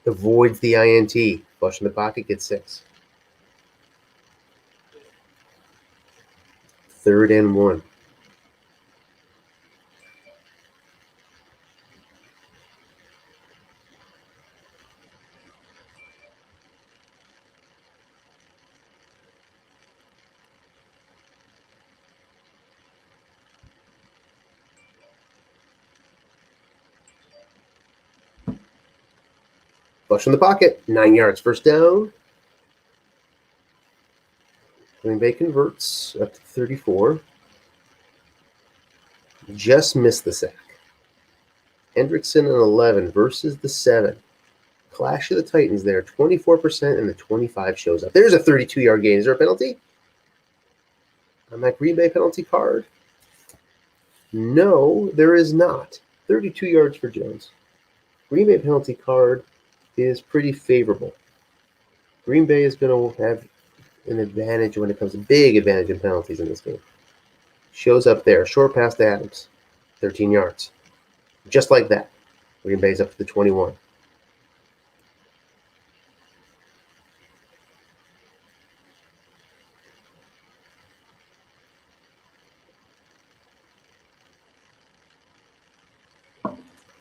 Avoids the INT. Flush in the pocket, gets 6. 3rd and 1. Flush in the pocket, 9 yards, 1st down. Green Bay converts up to 34. Just missed the sack. Hendrickson an 11 versus the 7. Clash of the Titans there, 24%, and the 25 shows up. There's a 32-yard gain. Is there a penalty on that Green Bay penalty card? No, there is not. 32 yards for Jones. Green Bay penalty card is pretty favorable. Green Bay is going to have an advantage when it comes to big advantage in penalties in this game. Shows up there. Short pass to Adams. 13 yards. Just like that. Green Bay's up to the 21.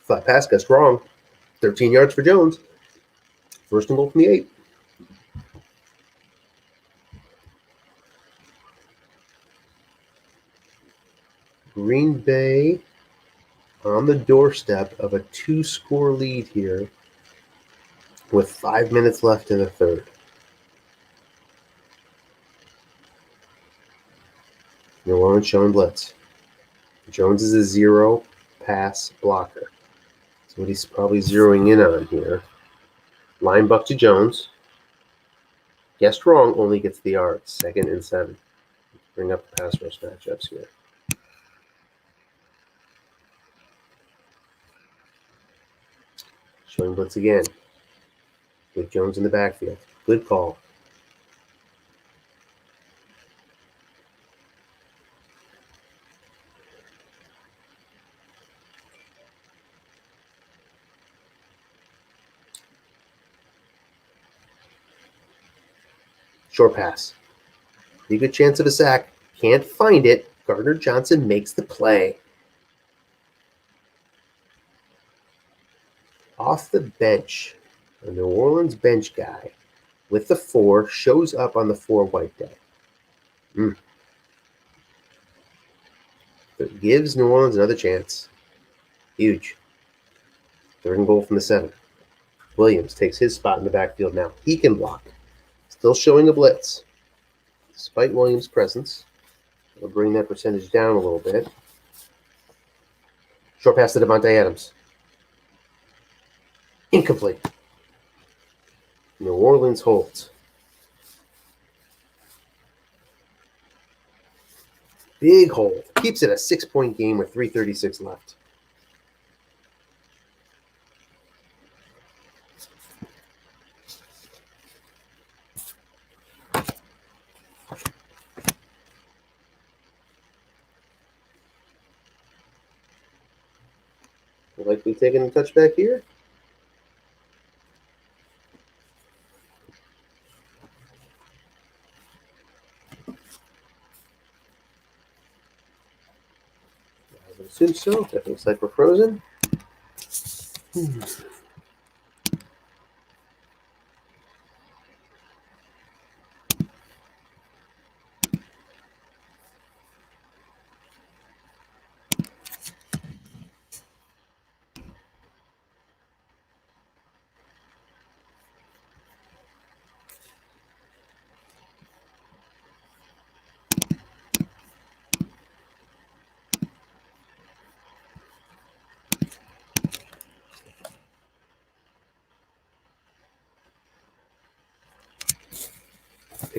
Flat pass got strong. 13 yards for Jones. 1st and goal from the 8. Green Bay on the doorstep of a 2-score lead here with 5 minutes left in the 3rd. New Orleans showing blitz. Jones is a 0 pass blocker. That's what he's probably zeroing in on here. Line buck to Jones. Guessed wrong, only gets the yards. 2nd and 7. Bring up the pass rush matchups here. Showing blitz again. With Jones in the backfield. Good call. Short pass. Pretty good chance of a sack. Can't find it. Gardner Johnson makes the play. Off the bench, a New Orleans bench guy with the 4 shows up on the 4 white day. It gives New Orleans another chance. Huge. 3rd and goal from the 7. Williams takes his spot in the backfield now. He can block. Still showing a blitz. Despite Williams' presence, we'll bring that percentage down a little bit. Short pass to Devontae Adams. Incomplete. New Orleans holds. Big hold. Keeps it a 6-point game with 3:36 left. Likely taking a touchback here. I would assume so. That looks like we're frozen.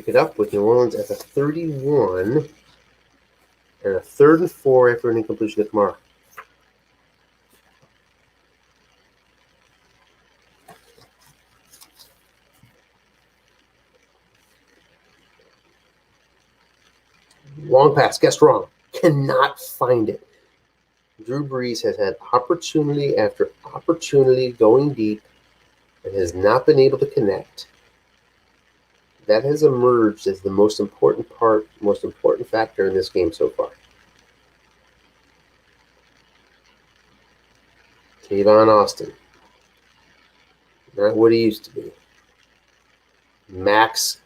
pick it up with New Orleans at the 31 and a 3rd and 4 after an incompletion to Kamara. Long pass, guessed wrong. Cannot find it. Drew Brees has had opportunity after opportunity going deep and has not been able to connect. That has emerged as the most important factor in this game so far. Tavon Austin. Not what he used to be. Max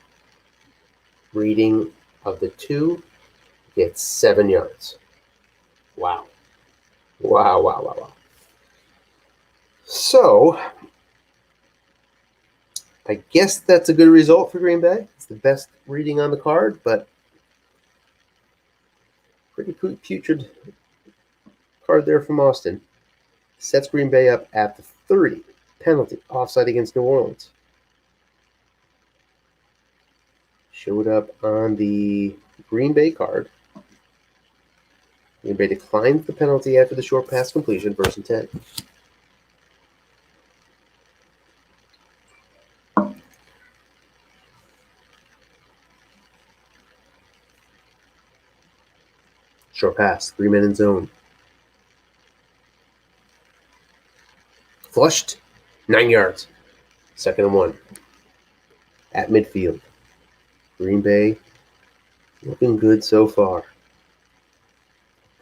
reading of the 2 gets 7 yards. Wow. Wow. So, I guess that's a good result for Green Bay. It's the best reading on the card, but pretty putrid card there from Austin. Sets Green Bay up at the 30. Penalty. Offside against New Orleans. Showed up on the Green Bay card. Green Bay declines the penalty after the short pass completion, 1st and 10. Short pass, 3 men in zone. Flushed, 9 yards. 2nd and 1. At midfield. Green Bay looking good so far.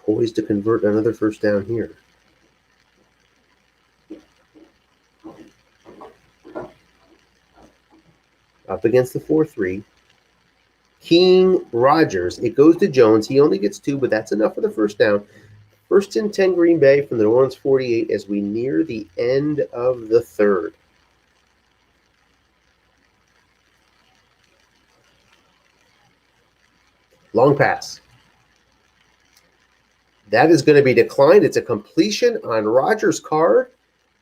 Poised to convert another 1st down here. Up against the 4-3. King Rodgers. It goes to Jones. He only gets 2, but that's enough for the 1st down. 1st and 10 Green Bay from the New Orleans 48 as we near the end of the 3rd. Long pass. That is going to be declined. It's a completion on Rodgers' card.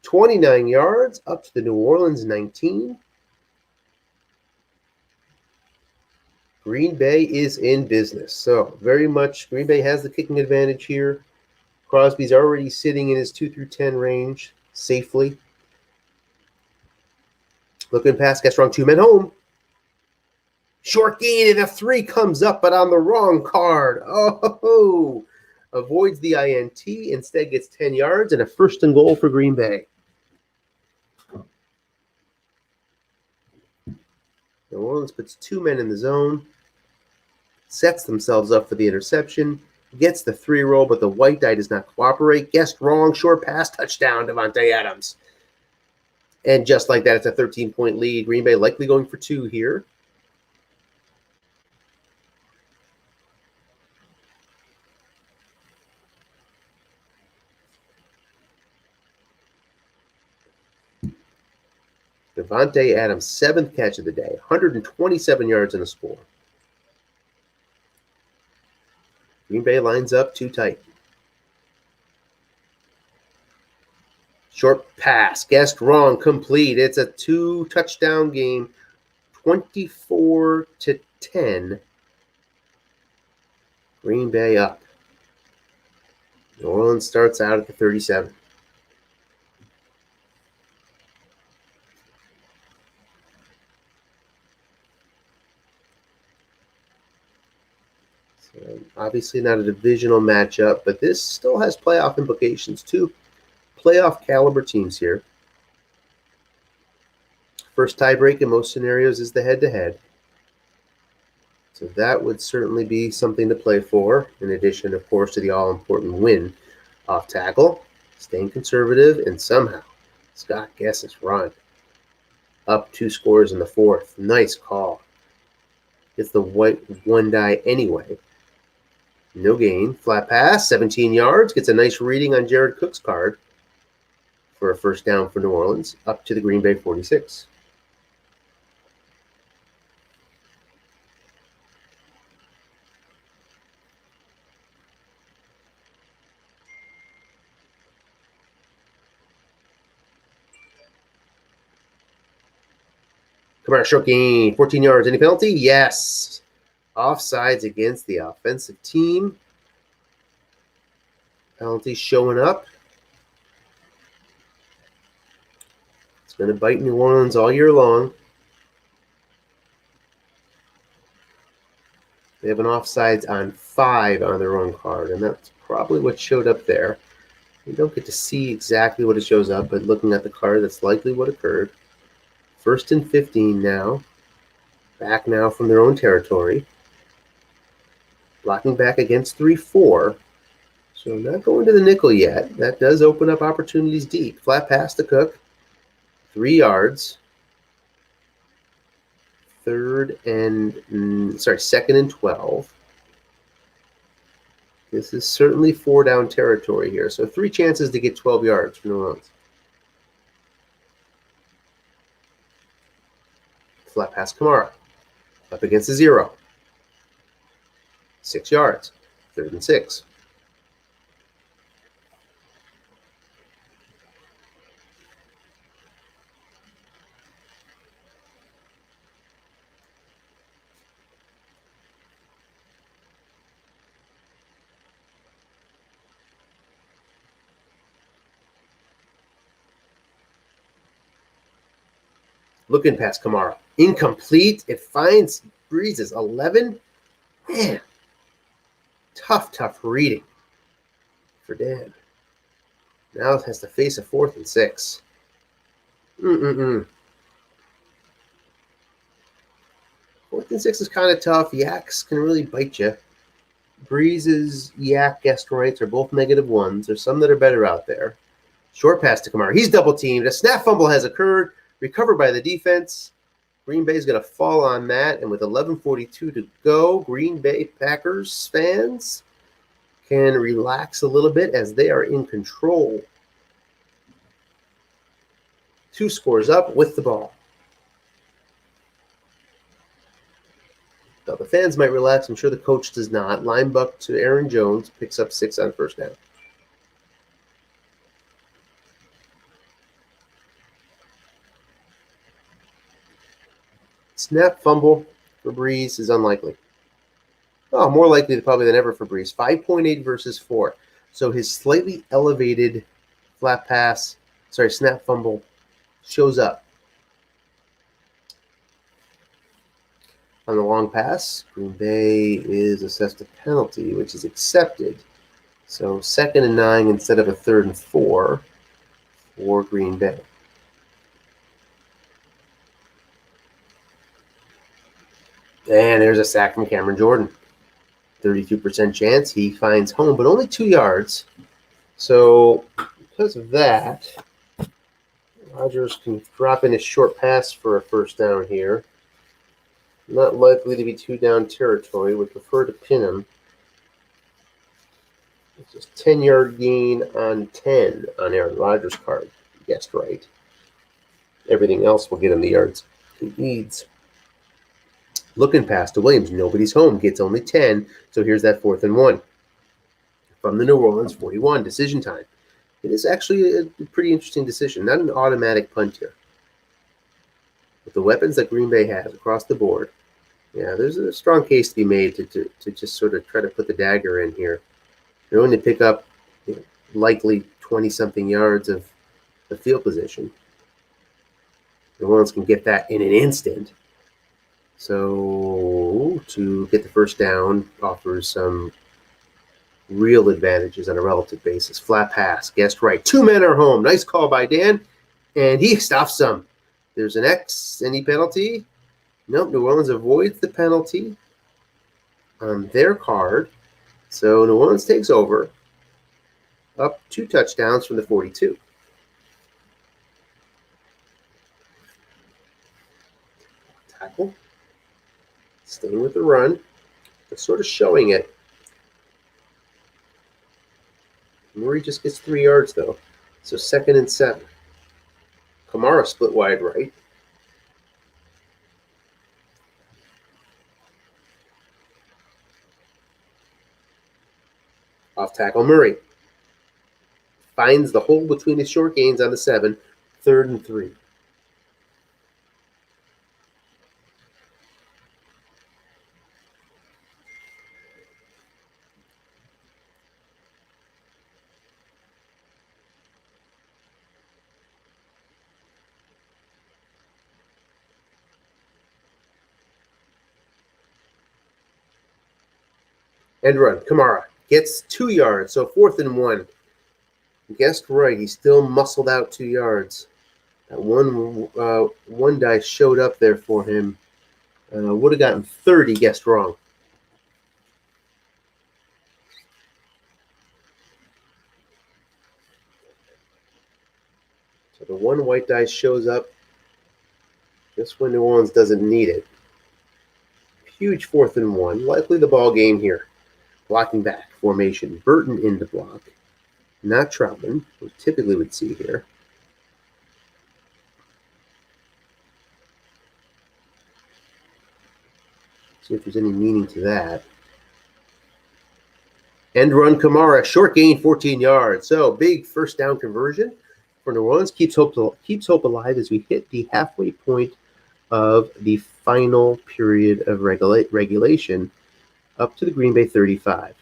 29 yards up to the New Orleans 19. Green Bay is in business. So very much Green Bay has the kicking advantage here. Crosby's already sitting in his 2 through 10 range safely. Looking past, gets wrong, 2 men home. Short gain and a 3 comes up, but on the wrong card. Oh, avoids the INT, instead gets 10 yards and a 1st and goal for Green Bay. New Orleans puts 2 men in the zone, sets themselves up for the interception, gets the 3 roll, but the white die does not cooperate. Guessed wrong, short pass, touchdown, Davante Adams. And just like that, it's a 13-point lead. Green Bay likely going for 2 here. Davante Adams, 7th catch of the day, 127 yards in the score. Green Bay lines up too tight. Short pass, guessed wrong, complete. It's a 2-touchdown game, 24-10. Green Bay up. New Orleans starts out at the 37. So obviously not a divisional matchup, but this still has playoff implications too. Playoff caliber teams here. First tiebreak in most scenarios is the head-to-head. So that would certainly be something to play for, in addition, of course, to the all-important win off tackle, staying conservative, and somehow Scott Gess's run up 2 scores in the 4th. Nice call. Gets the white 1 die anyway. No gain. Flat pass, 17 yards. Gets a nice reading on Jared Cook's card for a 1st down for New Orleans, up to the Green Bay 46. Kamara short gain, 14 yards. Any penalty? Yes. Offsides against the offensive team. Penalty showing up. It's going to bite New Orleans all year long. They have an offsides on 5 on their own card, and that's probably what showed up there. You don't get to see exactly what it shows up, but looking at the card, that's likely what occurred. 1st and 15 now. Back now from their own territory. Blocking back against 3-4. So not going to the nickel yet. That does open up opportunities deep. Flat pass to Cook. 3 yards. 2nd and 12. This is certainly 4-down territory here. So 3 chances to get 12 yards for New Orleans. Flat pass Kamara. Up against the 0. 6 yards. 3rd and 6. Looking past Kamara. Incomplete. It finds Breeze's 11. Man. Tough reading for Dan. Now it has to face a 4th and 6. 4th and 6 is kind of tough. Yaks can really bite you. Breeze's yak guest rights are both -1s. There's some that are better out there. Short pass to Kamara. He's double teamed. A snap fumble has occurred. Recovered by the defense. Green Bay's going to fall on that. And with 11:42 to go, Green Bay Packers fans can relax a little bit as they are in control. 2 scores up with the ball. Now the fans might relax. I'm sure the coach does not. Line buck to Aaron Jones. Picks up 6 on 1st down. Snap fumble for Breeze is unlikely. Oh, more likely probably than ever for Breeze. 5.8 versus 4. So his slightly elevated snap fumble shows up. On the long pass, Green Bay is assessed a penalty, which is accepted. So 2nd and 9 instead of a 3rd and 4 for Green Bay. And there's a sack from Cameron Jordan. 32% chance he finds home, but only 2 yards. So because of that, Rodgers can drop in a short pass for a 1st down here. Not likely to be 2-down territory. Would prefer to pin him. It's just 10-yard gain on 10 on Aaron Rodgers' card. Guessed right. Everything else will get him the yards he needs. Looking past to Williams. Nobody's home. Gets only 10. So here's that 4th and 1. From the New Orleans 41. Decision time. It is actually a pretty interesting decision. Not an automatic punt here. With the weapons that Green Bay has across the board, yeah, there's a strong case to be made to just sort of try to put the dagger in here. They're going to pick up likely 20-something yards of the field position. New Orleans can get that in an instant. So to get the 1st down offers some real advantages on a relative basis. Flat pass, guessed right. 2 men are home. Nice call by Dan. And he stops them. There's an X. Any penalty? Nope, New Orleans avoids the penalty on their card. So New Orleans takes over. Up 2 touchdowns from the 42. Tackle. Staying with the run. They're sort of showing it. Murray just gets 3 yards, though. So 2nd and 7. Kamara split wide right. Off tackle Murray. Finds the hole between his short gains on the 7. 3rd and 3. End run. Kamara gets 2 yards, so 4th and 1. Guessed right. He still muscled out 2 yards. That one dice showed up there for him. Would have gotten 30. Guessed wrong. So the one white dice shows up just when New Orleans doesn't need it. Huge 4th and 1. Likely the ball game here. Blocking back formation. Burton in the block. Not Troutman, we typically would see here. See if there's any meaning to that. End run Kamara, short gain, 14 yards. So big first down conversion for New Orleans. Keeps hope alive as we hit the halfway point of the final period of regulation up to the Green Bay 35.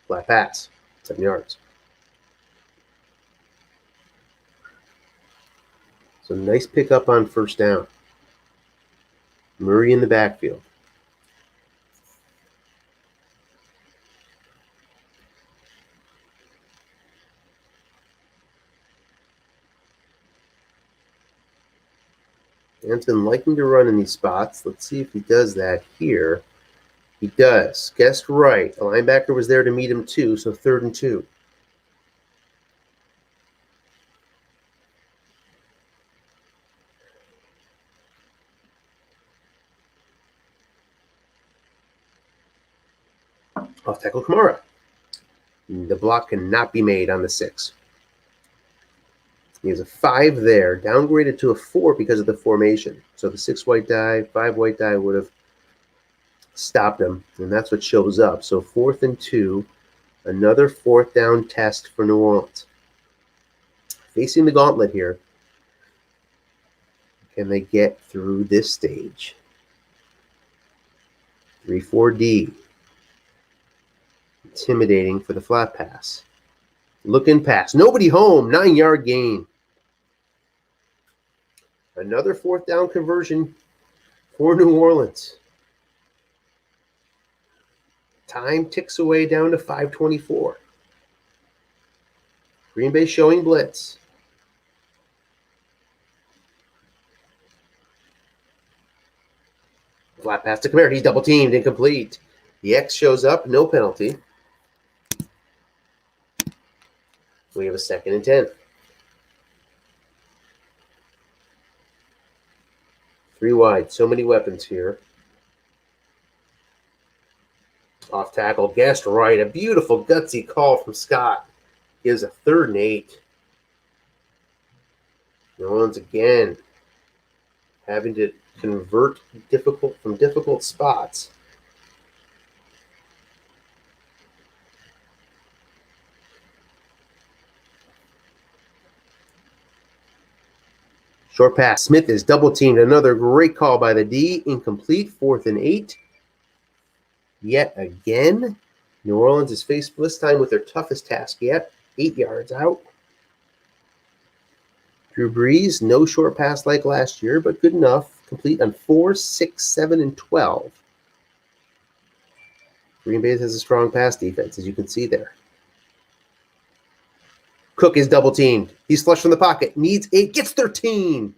Flat pass, 7 yards. So nice pickup on first down. Murray in the backfield. Anton liking to run in these spots. Let's see if he does that here. He does. Guessed right. The linebacker was there to meet him too, so 3rd and 2. Off tackle Kamara. The block cannot be made on the 6. He has a 5 there, downgraded to a 4 because of the formation. So the 6 white die, 5 white die would have stopped him, and that's what shows up. So 4th and 2, another 4th down test for New Orleans. Facing the gauntlet here. Can they get through this stage? 3-4-D. Intimidating for the flat pass. Looking pass. Nobody home. 9-yard gain. Another 4th down conversion for New Orleans. Time ticks away down to 5:24. Green Bay showing blitz. Flat pass to Kamara. He's double teamed. Incomplete. The X shows up. No penalty. We have a 2nd and 10. 3 wide. So many weapons here. Off tackle. Guessed right. A beautiful gutsy call from Scott. Gives a 3rd and 8. New Orleans again having to convert from difficult spots. Short pass. Smith is double teamed. Another great call by the D. Incomplete. 4th and 8. Yet again, New Orleans is faced this time with their toughest task yet. 8 yards out. Drew Brees, no short pass like last year, but good enough. Complete on 4, 6, 7, and 12. Green Bay has a strong pass defense, as you can see there. Cook is double teamed. He's flushed from the pocket. Needs 8. Gets 13.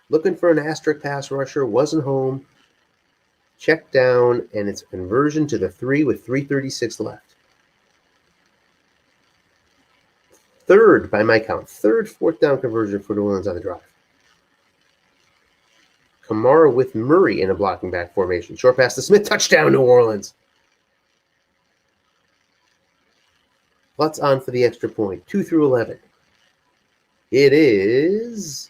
Looking for an asterisk pass rusher. Wasn't home. Check down, and it's a conversion to the 3 with 3:36 left. 3rd, by my count, 3rd 4th down conversion for New Orleans on the drive. Kamara with Murray in a blocking back formation. Short pass to Smith. Touchdown, New Orleans. What's on for the extra point? 2 through 11. It is...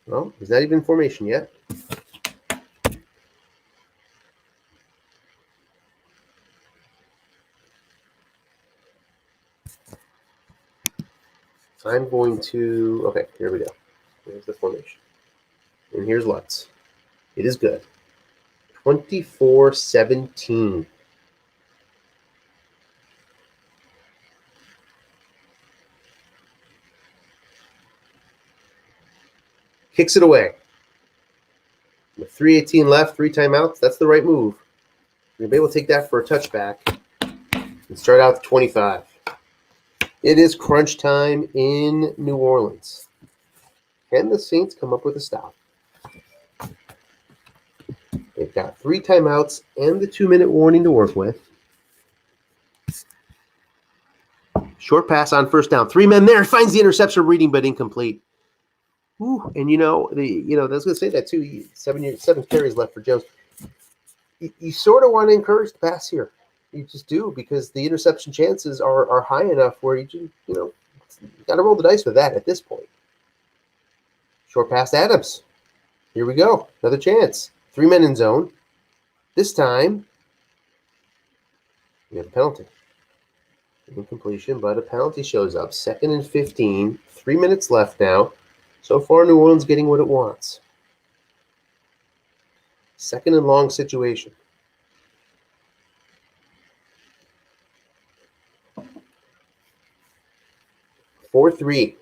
Well, he's not even in formation yet. I'm going to... Okay, here we go. Here's the formation. And here's Lutz. It is good. 24-17. Kicks it away. With 3:18 left, 3 timeouts. That's the right move. Green Bay will take that for a touchback and start out 25. It is crunch time in New Orleans. Can the Saints come up with a stop? They've got 3 timeouts and the 2-minute warning to work with. Short pass on first down. 3 men there. Finds the interception reading, but incomplete. Ooh, and I was going to say that too. 7 carries left for Jones. You sort of want to encourage the pass here. You just do, because the interception chances are high enough where you got to roll the dice with that at this point. Short pass to Adams. Here we go. Another chance. 3 men in zone. This time, we have a penalty. Incompletion, but a penalty shows up. 2nd and 15. 3 minutes left now. So far, New Orleans getting what it wants. 2nd and long situation. 4-3.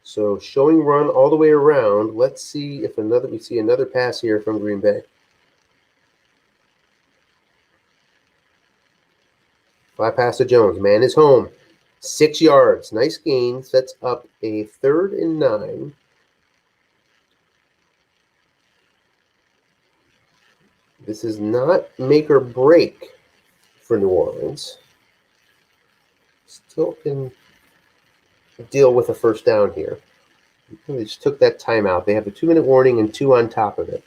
So showing run all the way around. Let's see if we see another pass here from Green Bay. Fly pass to Jones. Man is home. 6 yards. Nice gain. Sets up a 3rd and 9. This is not make or break for New Orleans. Still can deal with a first down here. They just took that timeout. They have a 2-minute warning and 2 on top of it.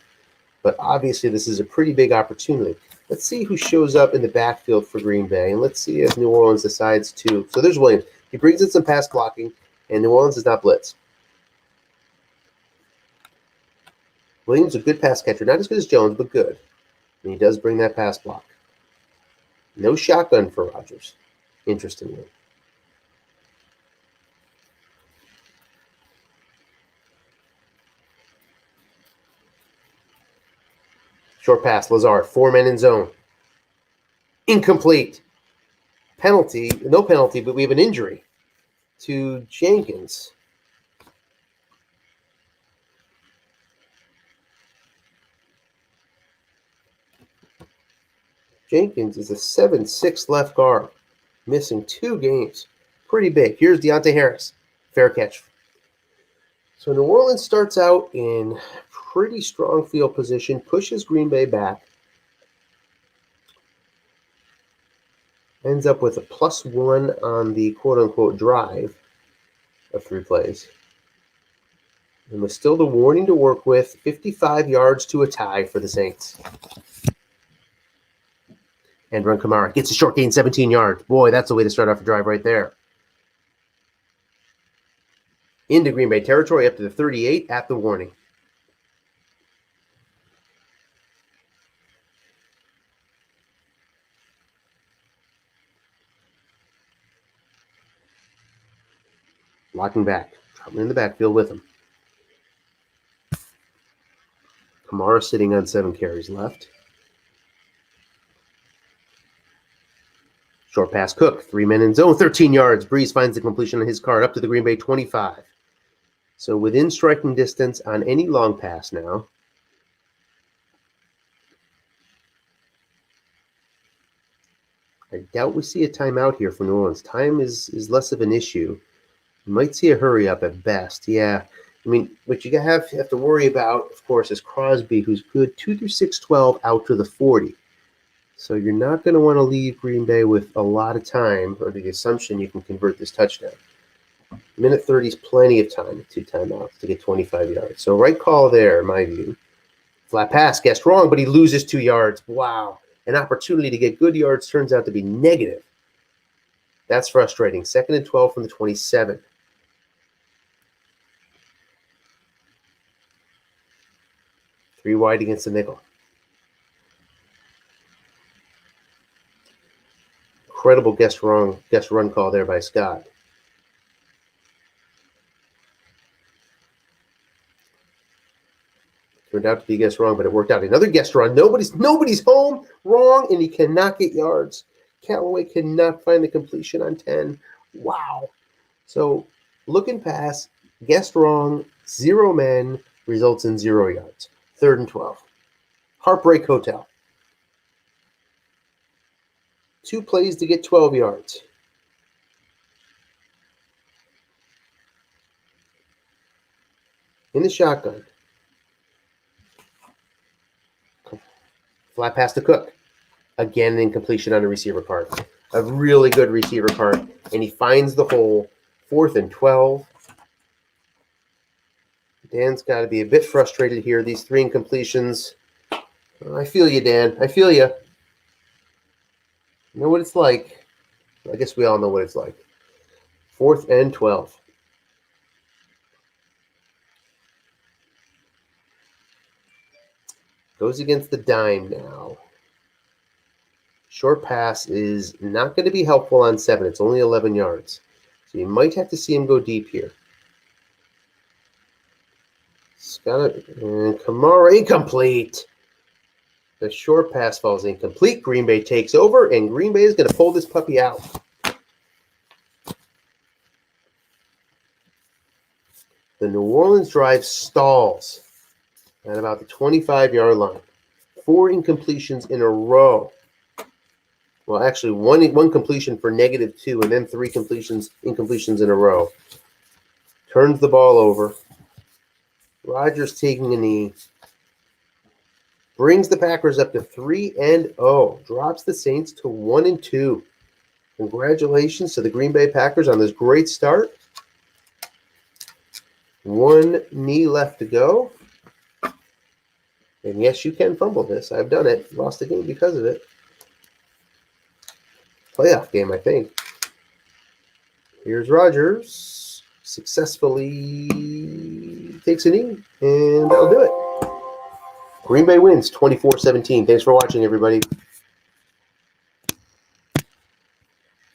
But obviously this is a pretty big opportunity. Let's see who shows up in the backfield for Green Bay. And let's see if New Orleans decides to. So there's Williams. He brings in some pass blocking, and New Orleans does not blitz. Williams is a good pass catcher. Not as good as Jones, but good. And he does bring that pass block. No shotgun for Rodgers, interestingly. Short pass, Lazard. 4 men in zone. Incomplete. Penalty. No penalty, but we have an injury to Jenkins. Jenkins is a 7'6" left guard, missing 2 games. Pretty big. Here's Deontay Harris. Fair catch. So New Orleans starts out in pretty strong field position, pushes Green Bay back, ends up with a +1 on the quote-unquote drive of 3 plays. And with still the warning to work with, 55 yards to a tie for the Saints. And run Kamara gets a short gain, 17 yards. Boy, that's a way to start off a drive right there. Into Green Bay territory up to the 38 at the warning. Locking back. Troutman in the backfield with him. Kamara sitting on 7 carries left. Short pass, Cook. 3 men in zone, 13 yards. Breeze finds the completion on his card up to the Green Bay 25. So within striking distance on any long pass now. I doubt we see a timeout here for New Orleans. Time is less of an issue. You might see a hurry up at best. Yeah. I mean, what you have to worry about, of course, is Crosby, who's good 2 through 6-12 out to the 40. So you're not going to want to leave Green Bay with a lot of time under the assumption you can convert this touchdown. Minute 30 is plenty of time with 2 timeouts to get 25 yards. So right call there, in my view. Flat pass, guessed wrong, but he loses 2 yards. Wow. An opportunity to get good yards turns out to be negative. That's frustrating. 2nd and 12 from the 27. Three wide against the nickel. Incredible guess run call there by Scott. Turned out to be guessed wrong, but it worked out. Another guessed wrong. Nobody's home. Wrong, and he cannot get yards. Callaway cannot find the completion on 10. Wow. So looking pass, guessed wrong, 0 men, results in 0 yards. 3rd and 12. Heartbreak Hotel. 2 plays to get 12 yards. In the shotgun. Flat pass to Cook. Again, incompletion on a receiver card. A really good receiver card. And he finds the hole. 4th and 12. Dan's got to be a bit frustrated here. These 3 incompletions. I feel you, Dan. I feel you. You know what it's like. I guess we all know what it's like. 4th and 12. Goes against the dime now. Short pass is not going to be helpful on 7. It's only 11 yards. So you might have to see him go deep here. Kamara incomplete. The short pass falls incomplete. Green Bay takes over, and Green Bay is going to pull this puppy out. The New Orleans drive stalls at about the 25-yard line. 4 incompletions in a row. Well, actually, one completion for -2, and then 3 incompletions in a row. Turns the ball over. Rodgers taking a knee. Brings the Packers up to 3-0. Drops the Saints to 1-2. Congratulations to the Green Bay Packers on this great start. 1 knee left to go. And yes, you can fumble this. I've done it. Lost the game because of it. Playoff game, I think. Here's Rodgers. Successfully takes a knee. And that'll do it. Green Bay wins 24-17. Thanks for watching, everybody.